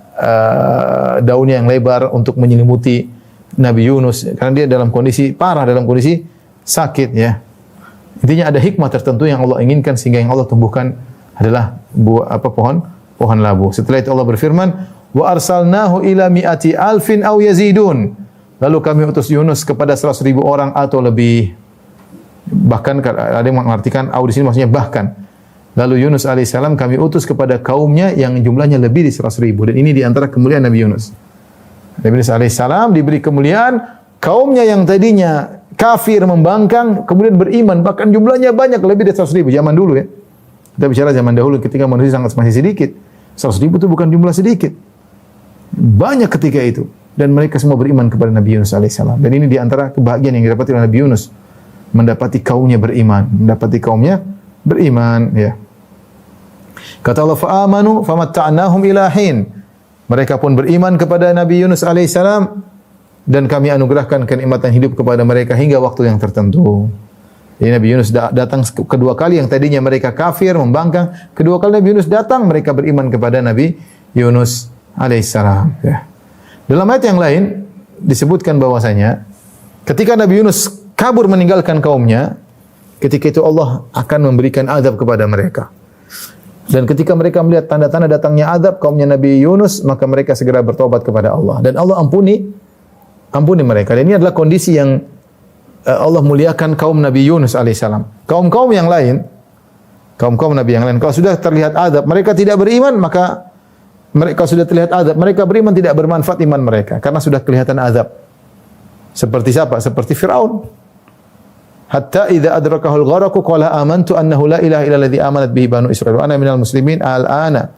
daunnya yang lebar untuk menyelimuti Nabi Yunus karena dia dalam kondisi parah, dalam kondisi sakit ya. Intinya ada hikmah tertentu yang Allah inginkan sehingga yang Allah tumbuhkan adalah pohon labu. Setelah itu Allah berfirman, wa arsalnahu ila mi'ati alfin aw yazidun. Lalu kami utus Yunus kepada 100.000 orang atau lebih. Bahkan ada yang mengartikan di sini maksudnya bahkan. Lalu Yunus alaihissalam kami utus kepada kaumnya yang jumlahnya lebih dari 100.000, dan ini di antara kemuliaan Nabi Yunus. Nabi Yunus alaihissalam diberi kemuliaan, kaumnya yang tadinya kafir membangkang kemudian beriman, bahkan jumlahnya banyak lebih dari 100.000 zaman dulu ya. Kita bicara zaman dahulu ketika manusia sangat masih sedikit. 100.000 itu bukan jumlah sedikit. Banyak ketika itu, dan mereka semua beriman kepada Nabi Yunus alaihissalam. Dan ini di antara kebahagiaan yang didapati oleh Nabi Yunus, mendapati kaumnya beriman, ya. Kata Allah, fa'amanu famatta'nahum ila hin. Mereka pun beriman kepada Nabi Yunus alaihissalam, dan kami anugerahkan kenikmatan hidup kepada mereka hingga waktu yang tertentu. Jadi Nabi Yunus datang kedua kali, yang tadinya mereka kafir, membangkang. Kedua kali Nabi Yunus datang, mereka beriman kepada Nabi Yunus alaihissalam. Ya. Dalam ayat yang lain disebutkan bahwasanya ketika Nabi Yunus kabur meninggalkan kaumnya, ketika itu Allah akan memberikan azab kepada mereka. Dan ketika mereka melihat tanda-tanda datangnya azab kaumnya Nabi Yunus, maka mereka segera bertobat kepada Allah. Dan Allah ampuni mereka. Dan ini adalah kondisi yang Allah muliakan kaum Nabi Yunus alaihissalam. Kaum-kaum yang lain, kaum-kaum Nabi yang lain, kalau sudah terlihat azab, mereka tidak beriman, maka mereka sudah terlihat azab, mereka beriman tidak bermanfaat iman mereka, karena sudah kelihatan azab. Seperti siapa? Seperti Fir'aun. Hatta idza adrakahul gharaqu qala amantu annahu la ilaha illa alladhi amanat bihi banu Israil wa ana minal muslimin al-ana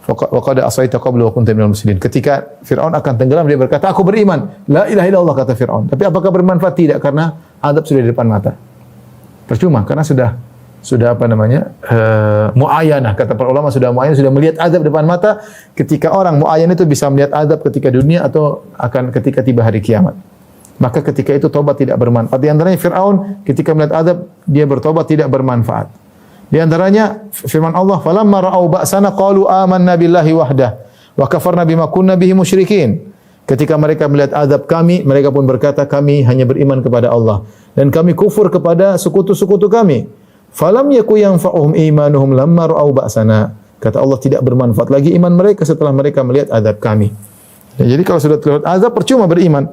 wa qad asaita qablu wa kunta minal muslimin. Ketika Firaun akan tenggelam, dia berkata, aku beriman, la ilaha illallah, kata Firaun. Tapi apakah bermanfaat? Tidak, karena azab sudah di depan mata. Percuma, karena sudah muayyanah, kata para ulama, sudah muayyanah, sudah melihat azab depan mata. Ketika orang muayyan itu bisa melihat azab ketika dunia atau akan ketika tiba hari kiamat, maka ketika itu tobat tidak bermanfaat. Di antaranya Fir'aun ketika melihat azab, dia bertobat tidak bermanfaat. Di antaranya firman Allah, "Falamma ra'au ba'sana qalu amanna billahi wahdah wa kafarna bima kunna bihi musyrikin." Ketika mereka melihat azab kami, mereka pun berkata, kami hanya beriman kepada Allah dan kami kufur kepada sekutu-sekutu kami. Falam yaku yanfa'uhum imanuhum lamma ra'au ba'sana. Kata Allah, tidak bermanfaat lagi iman mereka setelah mereka melihat azab kami. Ya, jadi kalau sudah terlihat azab, percuma beriman.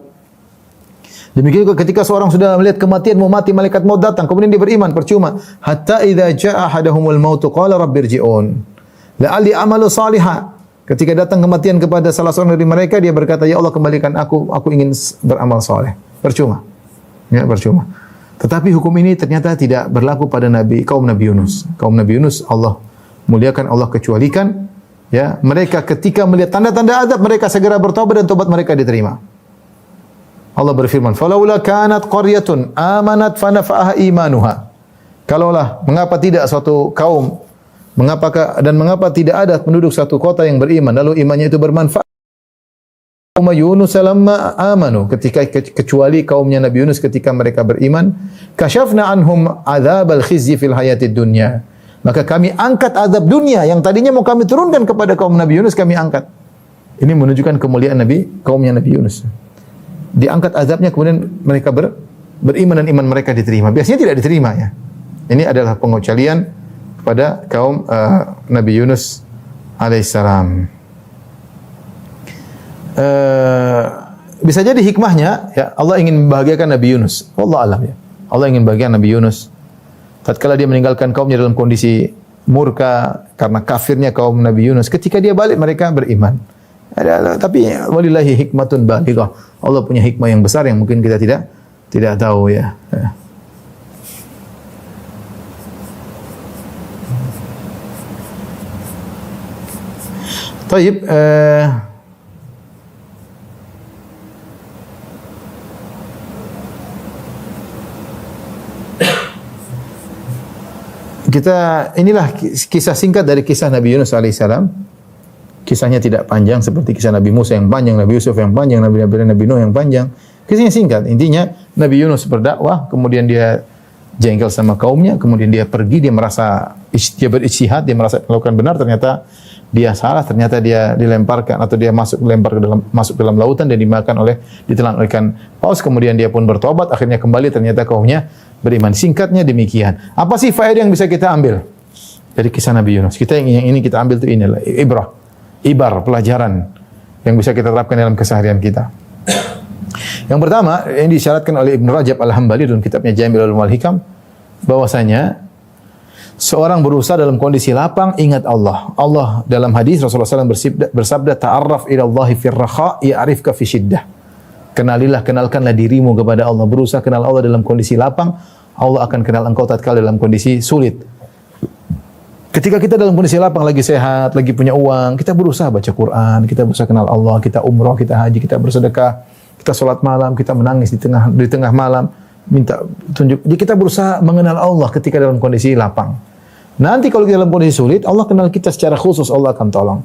Demikian juga ketika seorang sudah melihat kematian, mau mati, malaikat maut datang, kemudian dia beriman, percuma. Hatta idza jaa ahadahumul maut qala rabbirji'un la'alli amalu salihah. Ketika datang kematian kepada salah seorang dari mereka, dia berkata, ya Allah, kembalikan aku ingin beramal saleh. Percuma. Ya, percuma. Tetapi hukum ini ternyata tidak berlaku pada kaum Nabi Yunus. Kaum Nabi Yunus Allah muliakan, Allah kecualikan. Ya, mereka ketika melihat tanda-tanda azab, mereka segera bertobat dan tobat mereka diterima. Allah berfirman, "Falaula kanat qaryatun amanat fanafa'aha imanuha." Kalaulah, mengapa tidak suatu kaum, mengapa tidak ada penduduk satu kota yang beriman lalu imannya itu bermanfaat? Kaum Yunus lamma amanu, kecuali kaumnya Nabi Yunus ketika mereka beriman, kasyafna anhum adzabal khizyi fil hayatid dunya. Maka kami angkat azab dunia yang tadinya mau kami turunkan kepada kaum Nabi Yunus, kami angkat. Ini menunjukkan kemuliaan kaumnya Nabi Yunus. Diangkat azabnya, kemudian mereka beriman dan iman mereka diterima. Biasanya tidak diterima ya. Ini adalah pengecualian kepada kaum Nabi Yunus alaihissalam. Bisa jadi hikmahnya ya, Allah ingin membahagiakan Nabi Yunus. Wallahu alam ya. Allah ingin membahagiakan Nabi Yunus. Tatkala dia meninggalkan kaumnya dalam kondisi murka karena kafirnya kaum Nabi Yunus, ketika dia balik mereka beriman. Tapi walillahi hikmatun balighah. Allah punya hikmah yang besar yang mungkin kita tidak tahu ya. Taib, inilah kisah singkat dari kisah Nabi Yunus alaihissalam. Kisahnya tidak panjang seperti kisah Nabi Musa yang panjang, Nabi Yusuf yang panjang, Nabi Nuh yang panjang. Kisahnya singkat. Intinya Nabi Yunus berdakwah, kemudian dia jengkel sama kaumnya, kemudian dia pergi, dia merasa dia berijtihad, dia merasa melakukan benar, ternyata dia salah, ternyata dia dilemparkan atau dia masuk dalam lautan dan ditelan oleh ikan paus, kemudian dia pun bertobat, akhirnya kembali, ternyata kaumnya beriman. Singkatnya demikian. Apa sih faedah yang bisa kita ambil dari kisah Nabi Yunus? Yang ini kita ambil itu inilah ibar, pelajaran yang bisa kita terapkan dalam keseharian kita. Yang pertama, yang disyaratkan oleh Ibn Rajab Al-Hambali dalam kitabnya Jami'ul Ulum wal Hikam, bahwasanya seorang berusaha dalam kondisi lapang ingat Allah. Allah dalam hadis Rasulullah SAW bersabda, ta'arraf ila Allahi fir rakha ya'rifka fi syiddah. Kenalkanlah dirimu kepada Allah. Berusaha kenal Allah dalam kondisi lapang, Allah akan kenal engkau tatkala dalam kondisi sulit. Ketika kita dalam kondisi lapang, lagi sehat, lagi punya uang, kita berusaha baca Quran, kita berusaha kenal Allah, kita umrah, kita haji, kita bersedekah, kita sholat malam, kita menangis di tengah malam, minta tunjuk. Jadi kita berusaha mengenal Allah ketika dalam kondisi lapang. Nanti kalau kita dalam kondisi sulit, Allah kenal kita secara khusus, Allah akan tolong.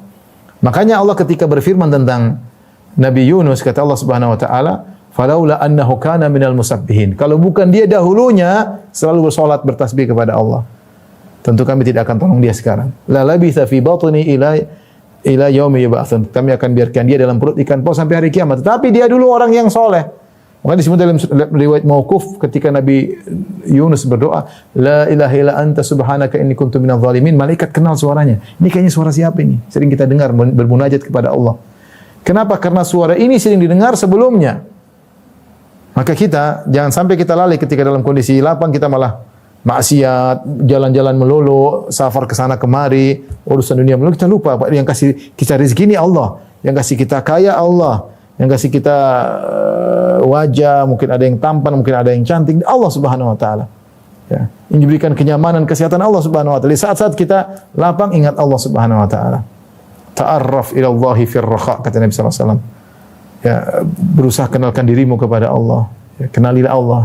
Makanya Allah ketika berfirman tentang Nabi Yunus, kata Allah Subhanahu wa taala, "Falaula annahu kana minal musabbihin." Kalau bukan dia dahulunya selalu bersolat bertasbih kepada Allah, tentu kami tidak akan tolong dia sekarang. La labitha fi batni ila yaumi yub'atsun. Kami akan biarkan dia dalam perut ikan paus sampai hari kiamat. Tetapi dia dulu orang yang soleh. Maka disebut dalam riwayat mauquf ketika Nabi Yunus berdoa, "La ilaha illa anta subhanaka inni kuntu minadh dhalimin." Malaikat kenal suaranya. Ini kayaknya suara siapa ini? Sering kita dengar bermunajat kepada Allah. Kenapa? Karena suara ini sering didengar sebelumnya. Maka kita jangan sampai kita lalai ketika dalam kondisi lapang, kita malah maksiat, jalan-jalan melulu, safar ke sana kemari, urusan dunia melulu, kita lupa Pak, yang kasih kita rezeki ini Allah, yang kasih kita kaya Allah, yang kasih kita wajah, mungkin ada yang tampan, mungkin ada yang cantik, Allah Subhanahu wa taala. Ya, yang diberikan kenyamanan, kesehatan Allah Subhanahu wa taala. Saat-saat kita lapang, ingat Allah Subhanahu wa taala. Ta'arraf ila Allahi fir rakha, kata Nabi sallallahu alaihi wasallam. Ya, berusaha kenalkan dirimu kepada Allah. Ya, kenalilah Allah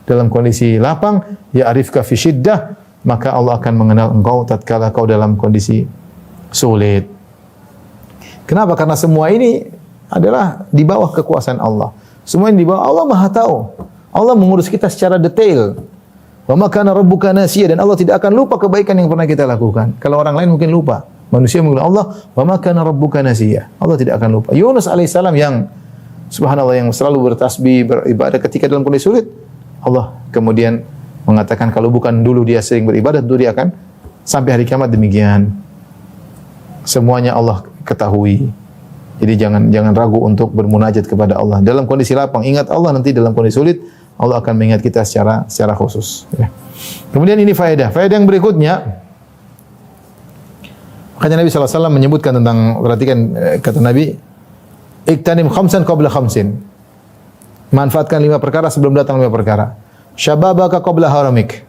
dalam kondisi lapang, ya arifka fi syiddah, maka Allah akan mengenal engkau tatkala kau dalam kondisi sulit. Kenapa? Karena semua ini adalah di bawah kekuasaan Allah. Semua ini di bawah Allah, Maha tahu. Allah mengurus kita secara detail. Wa ma kana rabbuka nasiya, dan Allah tidak akan lupa kebaikan yang pernah kita lakukan. Kalau orang lain mungkin lupa, manusia mungkin, Allah wa ma kana rabbuka nasiya. Allah tidak akan lupa. Yunus alaihissalam yang subhanallah, yang selalu bertasbih, beribadah ketika dalam kondisi sulit, Allah kemudian mengatakan kalau bukan dulu dia sering beribadah, dulu dia akan sampai hari kiamat demikian. Semuanya Allah ketahui. Jadi jangan ragu untuk bermunajat kepada Allah. Dalam kondisi lapang, ingat Allah, nanti dalam kondisi sulit, Allah akan mengingat kita secara khusus. Ya. Kemudian ini faedah. Faedah yang berikutnya, makanya Nabi SAW menyebutkan tentang, perhatikan kata Nabi, iktanim khamsan qabla khamsin. Manfaatkan 5 perkara sebelum datang 5 perkara. Syababaka qabla haramik.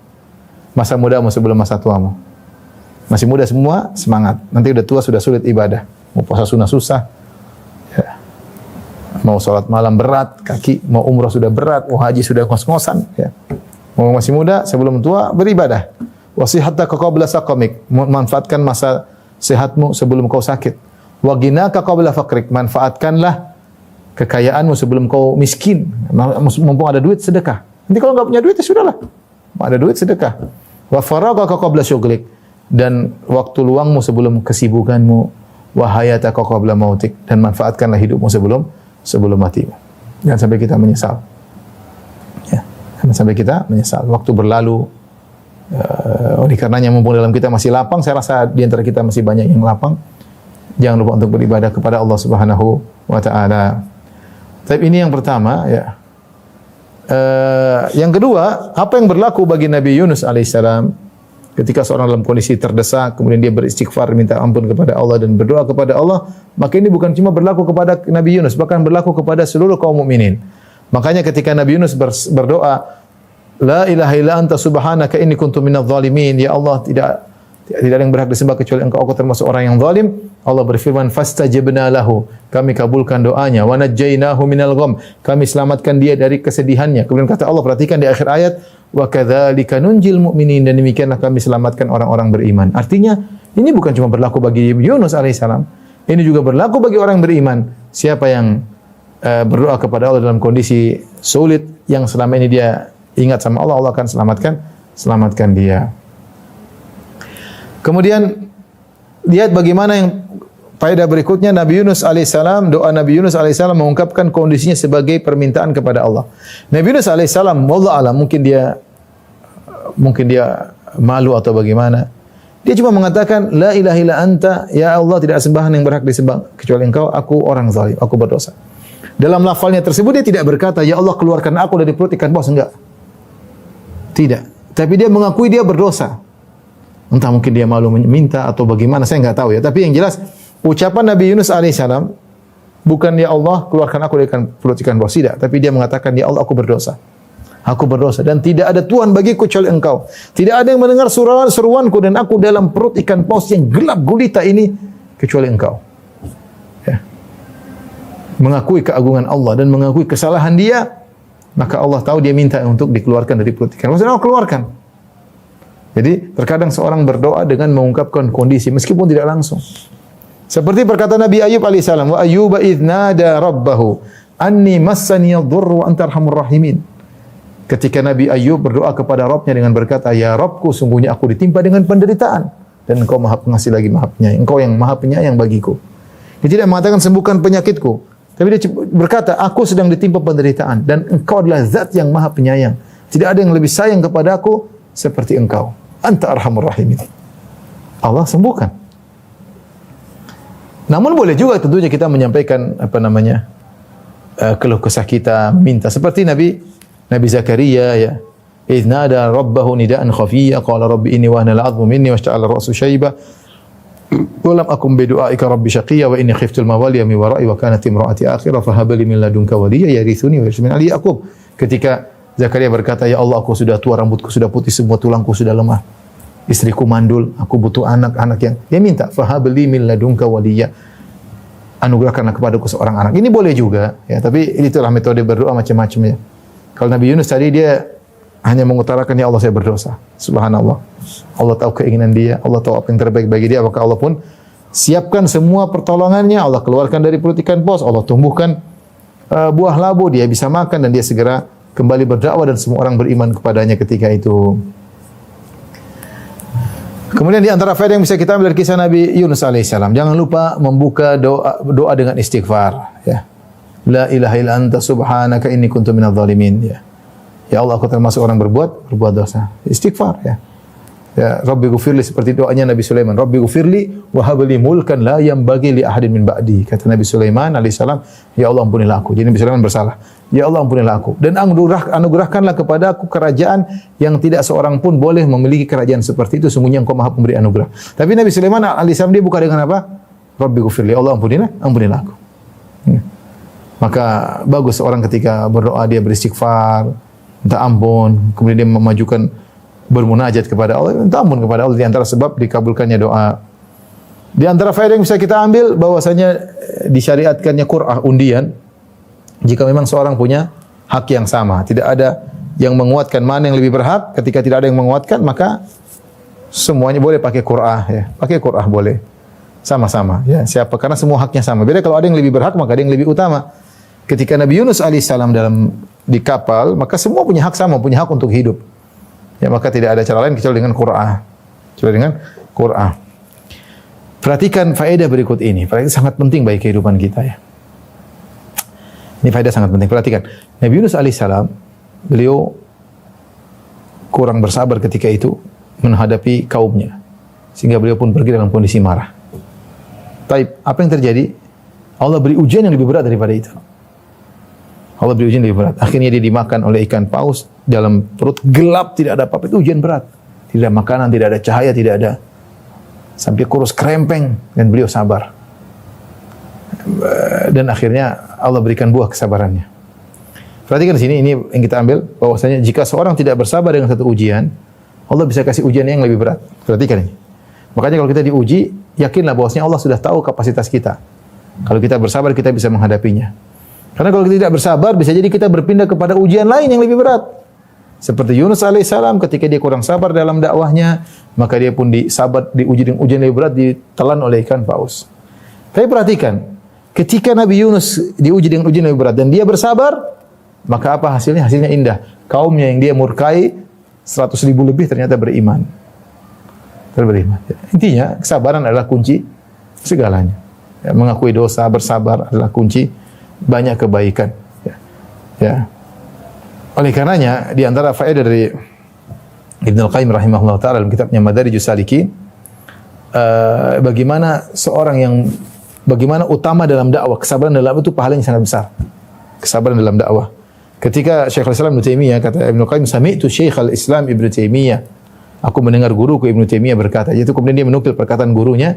Masa mudamu sebelum masa tuamu. Masih muda semua, semangat. Nanti udah tua, sudah sulit ibadah. Mau puasa sunnah susah. Ya. Mau sholat malam berat, kaki. Mau umrah sudah berat, mau haji sudah ngos-ngosan. Ya. Mau masih muda, sebelum tua, beribadah. Wasihataka qabla saqamik. Manfaatkan masa sehatmu sebelum kau sakit. Wa ghinaka qabla faqrik. Manfaatkanlah kekayaanmu sebelum kau miskin. Mumpung ada duit, sedekah. Nanti kalau enggak punya duit, ya sudahlah. Ada duit, sedekah. Wa faraghaka qabla syughlik. Dan waktu luangmu sebelum kesibukanmu. Wa hayataka qabla mautik. Dan manfaatkanlah hidupmu sebelum matimu. Jangan sampai kita menyesal. Ya, jangan sampai kita menyesal. Waktu berlalu. Oleh karenanya mumpung dalam kita masih lapang, saya rasa di antara kita masih banyak yang lapang. Jangan lupa untuk beribadah kepada Allah Subhanahu wa taala. Tapi ini yang pertama, ya. Yang kedua, apa yang berlaku bagi Nabi Yunus alaihissalam ketika seorang dalam kondisi terdesak, kemudian dia beristighfar, minta ampun kepada Allah dan berdoa kepada Allah, maka ini bukan cuma berlaku kepada Nabi Yunus, bahkan berlaku kepada seluruh kaum mukminin. Makanya ketika Nabi Yunus berdoa, La ilaha illa anta subhanaka inni kuntu minadh dhalimin, ya Allah, tidak ada yang berhak disembah kecuali Engkau, aku termasuk orang yang zalim. Allah berfirman, fastajabna lahu, kami kabulkan doanya, wa najjaynahu minal gham, kami selamatkan dia dari kesedihannya. Kemudian kata Allah, perhatikan di akhir ayat, wa kadzalika nunjil mu'minin, dan demikianlah kami selamatkan orang-orang beriman. Artinya, ini bukan cuma berlaku bagi Yunus alaihissalam, ini juga berlaku bagi orang beriman. Siapa yang berdoa kepada Allah dalam kondisi sulit, yang selama ini dia ingat sama Allah, Allah akan selamatkan dia. Kemudian lihat bagaimana yang faedah berikutnya, Nabi Yunus alaihissalam, doa Nabi Yunus alaihissalam mengungkapkan kondisinya sebagai permintaan kepada Allah. Nabi Yunus alaihissalam, wallahu a'lam, mungkin dia malu atau bagaimana. Dia cuma mengatakan, la ilaha illa anta, ya Allah, tidak sembahan yang berhak disembah kecuali Engkau, aku orang zalim, aku berdosa. Dalam lafalnya tersebut dia tidak berkata, "Ya Allah, keluarkan aku dari perut ikan paus." Enggak. Tidak. Tapi dia mengakui dia berdosa. Entah mungkin dia malu meminta atau bagaimana, saya enggak tahu ya. Tapi yang jelas ucapan Nabi Yunus alaihissalam bukan, "Ya Allah, keluarkan aku dari perut ikan paus." Tidak, tapi dia mengatakan, "Ya Allah, aku berdosa. Aku berdosa dan tidak ada Tuhan bagiku kecuali Engkau. Tidak ada yang mendengar seruanku dan aku dalam perut ikan paus yang gelap gulita ini kecuali Engkau." Ya. Mengakui keagungan Allah dan mengakui kesalahan dia, maka Allah tahu dia minta untuk dikeluarkan dari perut ikan paus. Allah keluarkan. Jadi terkadang seorang berdoa dengan mengungkapkan kondisi meskipun tidak langsung. Seperti perkataan Nabi Ayub alaihissalam, "Wa ayyuba idz nada rabbahu anni massani yadhurru wa anta arhamur rahimin." Ketika Nabi Ayub berdoa kepada Rabbnya dengan berkata, "Ya Rabbku, sungguhnya aku ditimpa dengan penderitaan dan Engkau Maha Pengasih lagi Maha Penyayang. Engkau yang Maha Penyayang bagiku." Dia tidak mengatakan sembuhkan penyakitku, tapi dia berkata, "Aku sedang ditimpa penderitaan dan Engkau adalah Zat yang Maha Penyayang. Tidak ada yang lebih sayang kepada aku seperti Engkau. Anta arhamur rahimin." Allah sembuhkan. Namun boleh juga tentunya kita menyampaikan keluh kesah kita, minta seperti Nabi Zakaria ya. "Idz nada rabbahu nidaan khafiyya qala rabbi inni wahana al-'azmu minni washta'ala ar-ra'su shayba wa lam akum bi du'aika rabbi shaqiyya wa inni khiftu al-mawaliya min wara'i wa kanat imra'ati akhirah fa hab li min ladunka waliyya yarithuni wa yarithuni ali Yaqub." Ketika Zakaria berkata, "Ya Allah, aku sudah tua, rambutku sudah putih, semua tulangku sudah lemah. Istriku mandul, aku butuh anak yang..." Dia minta, "Fa hab li min ladunka waliyya." Anugerahkanlah kepadaku seorang anak. Ini boleh juga ya, tapi itulah metode berdoa macam-macam ya. Kalau Nabi Yunus tadi dia hanya mengutarakan, "Ya Allah, saya berdosa." Subhanallah. Allah tahu keinginan dia, Allah tahu apa yang terbaik bagi dia, maka Allah pun siapkan semua pertolongannya. Allah keluarkan dari perut ikan paus, Allah tumbuhkan buah labu, dia bisa makan dan dia segera kembali berdakwah dan semua orang beriman kepadanya ketika itu. Kemudian di antara faedah yang bisa kita ambil dari kisah Nabi Yunus alaihissalam, jangan lupa membuka doa dengan istighfar ya. La ilaha illa anta subhanaka inni kuntu minadh dhalimin ya. Ya Allah, aku termasuk orang berbuat dosa. Istighfar ya. Ya, Rabbi ghufirli, seperti doanya Nabi Sulaiman, Rabbi ghufirli wa hab li mulkan la yanbaghi li ahadin min ba'di. Kata Nabi Sulaiman alaihissalam, "Ya Allah, ampunilah aku." Jadi Nabi Sulaiman bersalah. "Ya Allah, ampunilah aku dan anugerahkanlah kepada aku kerajaan yang tidak seorang pun boleh memiliki kerajaan seperti itu. Sungguhnya Engkau Maha Pemberi anugerah." Tapi Nabi Sulaiman alaihissalam dia buka dengan apa? Rabbi ghufirli, Allah ampunilah aku. Ya. Maka bagus seorang ketika berdoa dia beristighfar, minta ampun, kemudian dia memajukan bermunajat kepada Allah, minta ampun kepada Allah, di antara sebab dikabulkannya doa. Di antara faedah yang bisa kita ambil bahwasanya disyariatkannya qur'ah, undian, jika memang seorang punya hak yang sama, tidak ada yang menguatkan mana yang lebih berhak. Ketika tidak ada yang menguatkan, maka semuanya boleh pakai qur'ah ya. Pakai qur'ah boleh. Sama-sama ya. Siapa? Karena semua haknya sama. Beda kalau ada yang lebih berhak, maka ada yang lebih utama. Ketika Nabi Yunus alaihissalam di kapal, maka semua punya hak sama, punya hak untuk hidup. Ya, maka tidak ada cara lain kecuali dengan qur'ah. Perhatikan faedah berikut ini. Faedah sangat penting bagi kehidupan kita ya. Ini faedah sangat penting. Perhatikan. Nabi Yunus alaihissalam, beliau kurang bersabar ketika itu menghadapi kaumnya. Sehingga beliau pun pergi dalam kondisi marah. Taib, apa yang terjadi? Allah beri ujian yang lebih berat daripada itu. Allah beri ujian lebih berat. Akhirnya dia dimakan oleh ikan paus, dalam perut gelap, tidak ada apa-apa. Itu ujian berat. Tidak ada makanan, tidak ada cahaya, tidak ada. Sampai kurus kerempeng dan beliau sabar. Dan akhirnya Allah berikan buah kesabarannya. Perhatikan di sini, ini yang kita ambil bahwasanya jika seorang tidak bersabar dengan satu ujian, Allah bisa kasih ujian yang lebih berat. Perhatikan ini. Makanya kalau kita diuji, yakinlah bahwasanya Allah sudah tahu kapasitas kita. Kalau kita bersabar, kita bisa menghadapinya. Karena kalau kita tidak bersabar, bisa jadi kita berpindah kepada ujian lain yang lebih berat. Seperti Yunus alaihissalam, ketika dia kurang sabar dalam dakwahnya, maka dia pun diuji dengan ujian lebih berat, ditelan oleh ikan paus. Tapi perhatikan, ketika Nabi Yunus diuji dengan ujian lebih berat dan dia bersabar, maka apa hasilnya? Hasilnya indah. Kaumnya yang dia murkai 100.000 lebih ternyata beriman. Intinya kesabaran adalah kunci segalanya. Ya, mengakui dosa, bersabar adalah kunci banyak kebaikan. Ya. Oleh karenanya di antara faedah dari Ibnu Al-Qayyim rahimahullah taala dalam kitabnya Madarijus Salikin, bagaimana utama dalam dakwah, kesabaran dalam itu pahalanya sangat besar. kesabaran dalam dakwah. Ketika Syekhul Islam Ibnu Taimiyah, kata Ibnu Qayyim, sami'tu Syekhul Islam Ibnu Taimiyah, aku mendengar guruku Ibnu Taimiyah berkata, yaitu kemudian dia menukil perkataan gurunya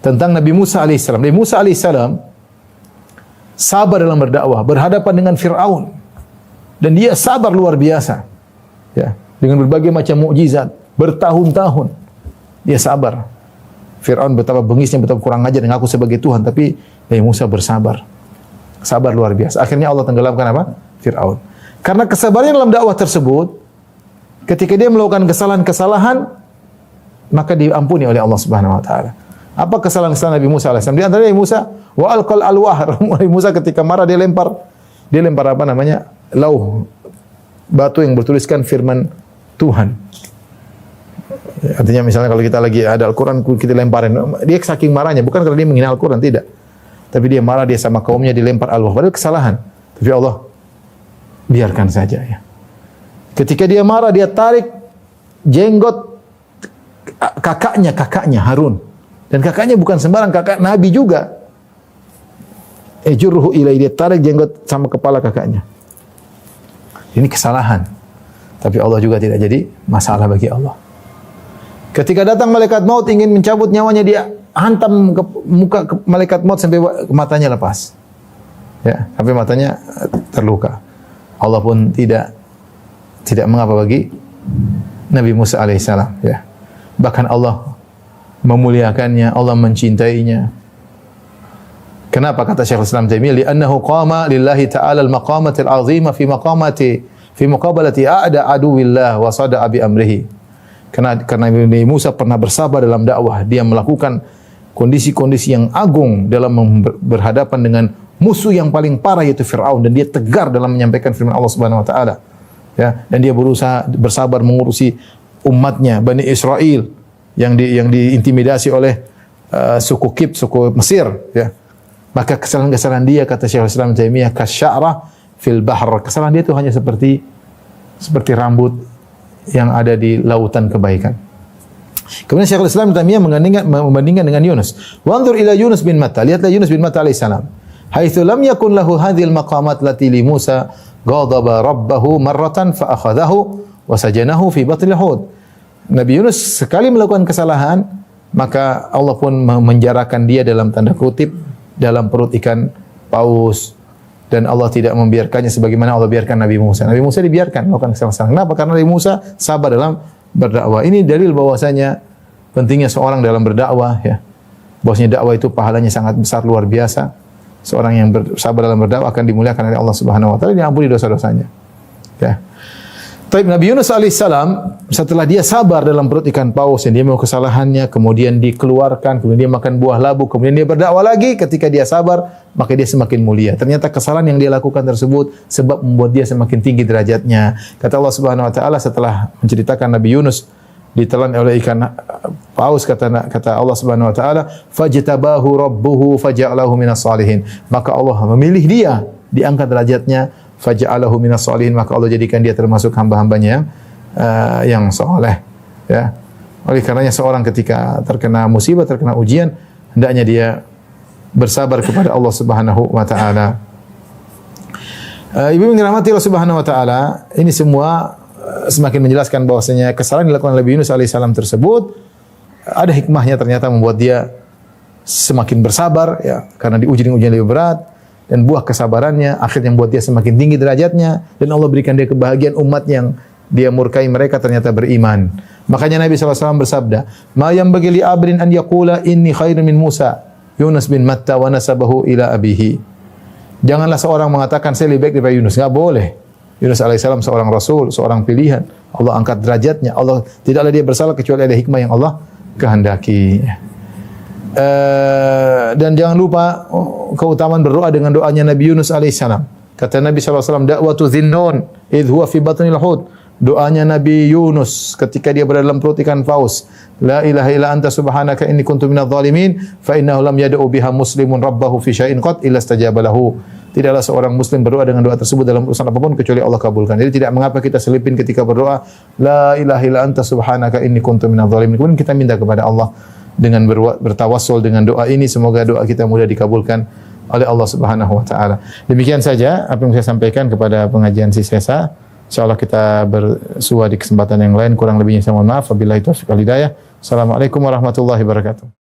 tentang Nabi Musa alaihissalam. Nabi Musa alaihissalam sabar dalam berdakwah, berhadapan dengan Fir'aun, dan dia sabar luar biasa, ya, dengan berbagai macam mukjizat, bertahun-tahun dia sabar. Fir'aun betapa bengisnya, betapa kurang ajar dengan aku sebagai Tuhan, tapi Nabi Musa bersabar, sabar luar biasa. Akhirnya Allah tenggelamkan apa? Fir'aun. Karena kesabaran dalam dakwah tersebut, ketika dia melakukan kesalahan-kesalahan, maka diampuni oleh Allah Subhanahu wa taala. Apa kesalahan-kesalahan Nabi Musa alaihissalam? Di antaranya Nabi Musa wa alqal alwah. Nabi Musa ketika marah dia lempar apa namanya? Lauh, batu yang bertuliskan firman Tuhan. Artinya misalnya kalau kita lagi ada Al-Quran, kita lemparin. Dia saking marahnya, bukan karena dia menghina Al-Quran, tidak. Tapi dia marah, dia sama kaumnya dilempar alwah. Padahal kesalahan. Tapi Allah biarkan saja, ya. Ketika dia marah, dia tarik jenggot kakaknya Harun. Dan kakaknya bukan sembarang kakak Nabi juga. Ejurhu ilai, dia tarik jenggot sama kepala kakaknya. Ini kesalahan. Tapi Allah juga tidak jadi masalah bagi Allah. Ketika datang malaikat maut ingin mencabut nyawanya, dia hantam ke muka malaikat maut sampai matanya lepas. Ya, sampai matanya terluka. Allah pun tidak mengapa bagi Nabi Musa alaihissalam, ya. Bahkan Allah memuliakannya, Allah mencintainya. Kenapa kata Syekhul Islam Taimiyah? Li'annahu qama lillahi ta'ala al-maqamatil 'azima fi muqabalati a'da aduwillah wa sada'a bi amrihi. Karena Nabi Musa pernah bersabar dalam dakwah, dia melakukan kondisi-kondisi yang agung dalam berhadapan dengan musuh yang paling parah, yaitu Fir'aun, dan dia tegar dalam menyampaikan firman Allah Subhanahu wa taala. Ya, dan dia berusaha bersabar mengurusi umatnya Bani Israel yang diintimidasi oleh suku Kip, suku Mesir, ya. Maka kesalahan-kesalahan dia, kata Syekhul Islam Taimiyah, kasya'rah fil bahr. Kesalahan dia itu hanya seperti rambut yang ada di lautan kebaikan. Kemudian Syekhul Islam Taimiyah membandingkan dengan Yunus. Wanzur ila Yunus bin Matta. Lihatlah Yunus bin Matta alaihissalam. Haitsu lam yakun lahu hadhil maqamat lati li Musa ghadaba rabbahu marratan fa akhadahu wa sajanahu fi batnil hud. Nabi Yunus sekali melakukan kesalahan, maka Allah pun menjarakan dia dalam tanda kutip dalam perut ikan paus, dan Allah tidak membiarkannya sebagaimana Allah biarkan Nabi Musa. Nabi Musa dibiarkan melakukan kesalahan. Kenapa? Karena Nabi Musa sabar dalam berdakwah. Ini dalil bahwasanya pentingnya seorang dalam berdakwah, ya. Bahwasanya dakwah itu pahalanya sangat besar, luar biasa. Seorang yang bersabar dalam berdakwah akan dimuliakan oleh Allah Subhanahu wa taala, diampuni dosa-dosanya. Ya. Taib Nabi Yunus alaihissalam, setelah dia sabar dalam perut ikan paus, yang dia mau kesalahannya, kemudian dikeluarkan, kemudian dia makan buah labu, kemudian dia berdakwah lagi. Ketika dia sabar, maka dia semakin mulia. Ternyata kesalahan yang dia lakukan tersebut sebab membuat dia semakin tinggi derajatnya. Kata Allah Subhanahu wa taala setelah menceritakan Nabi Yunus ditelan oleh ikan paus, kata Allah Subhanahu wa taala, fajtabahu rabbuhu faja'alahu minas salihin. Maka Allah memilih dia, diangkat derajatnya, faja'alahu minas salihin, maka Allah jadikan dia termasuk hamba-hambanya yang saleh, ya. Oleh karenanya seorang ketika terkena musibah, terkena ujian, hendaknya dia bersabar kepada Allah Subhanahu wa taala. Ibu yang dirahmati Allah Subhanahu wa taala, ini semua semakin menjelaskan bahwasanya kesalahan dilakukan Nabi Yunus alaihissalam tersebut ada hikmahnya, ternyata membuat dia semakin bersabar, ya, karena diuji dengan ujian lebih berat, dan buah kesabarannya akhirnya membuat dia semakin tinggi derajatnya, dan Allah berikan dia kebahagiaan umat yang dia murkai mereka ternyata beriman. Makanya Nabi SAW bersabda, "Ma yanbaghi li abdin an yaqula inni khairun min Musa." Yunus bin Matta wa nasabahu ila abihi. Janganlah seorang mengatakan saya lebih baik daripada Yunus, enggak boleh. Yunus alaihissalam seorang rasul, seorang pilihan. Allah angkat derajatnya. Allah tidaklah dia bersalah kecuali ada hikmah yang Allah kehendaki. Dan jangan lupa keutamaan berdoa dengan doanya Nabi Yunus alaihissalam. Kata Nabi SAW, da'watu Dhinnun idh huwa fi batnil hud. Doanya Nabi Yunus ketika dia berada dalam perut ikan paus. La ilaha illa anta subhanaka inni kuntu minadh dhalimin fa innahu lam yad'u biha muslimun rabbahu fi syai'in qad illa istajaba lahu. Tidaklah seorang muslim berdoa dengan doa tersebut dalam urusan apapun kecuali Allah kabulkan. Jadi tidak mengapa kita selipin ketika berdoa la ilaha illa anta subhanaka inni kuntu minadh dhalimin. Kemudian kita minta kepada Allah dengan bertawassul dengan doa ini, semoga doa kita mudah dikabulkan oleh Allah Subhanahu wa taala. Demikian saja apa yang saya sampaikan kepada pengajian Sisesa. Insyaallah kita bersua di kesempatan yang lain. Kurang lebihnya saya mohon maaf. Wabillahi taufiq wal hidayah. Assalamualaikum warahmatullahi wabarakatuh.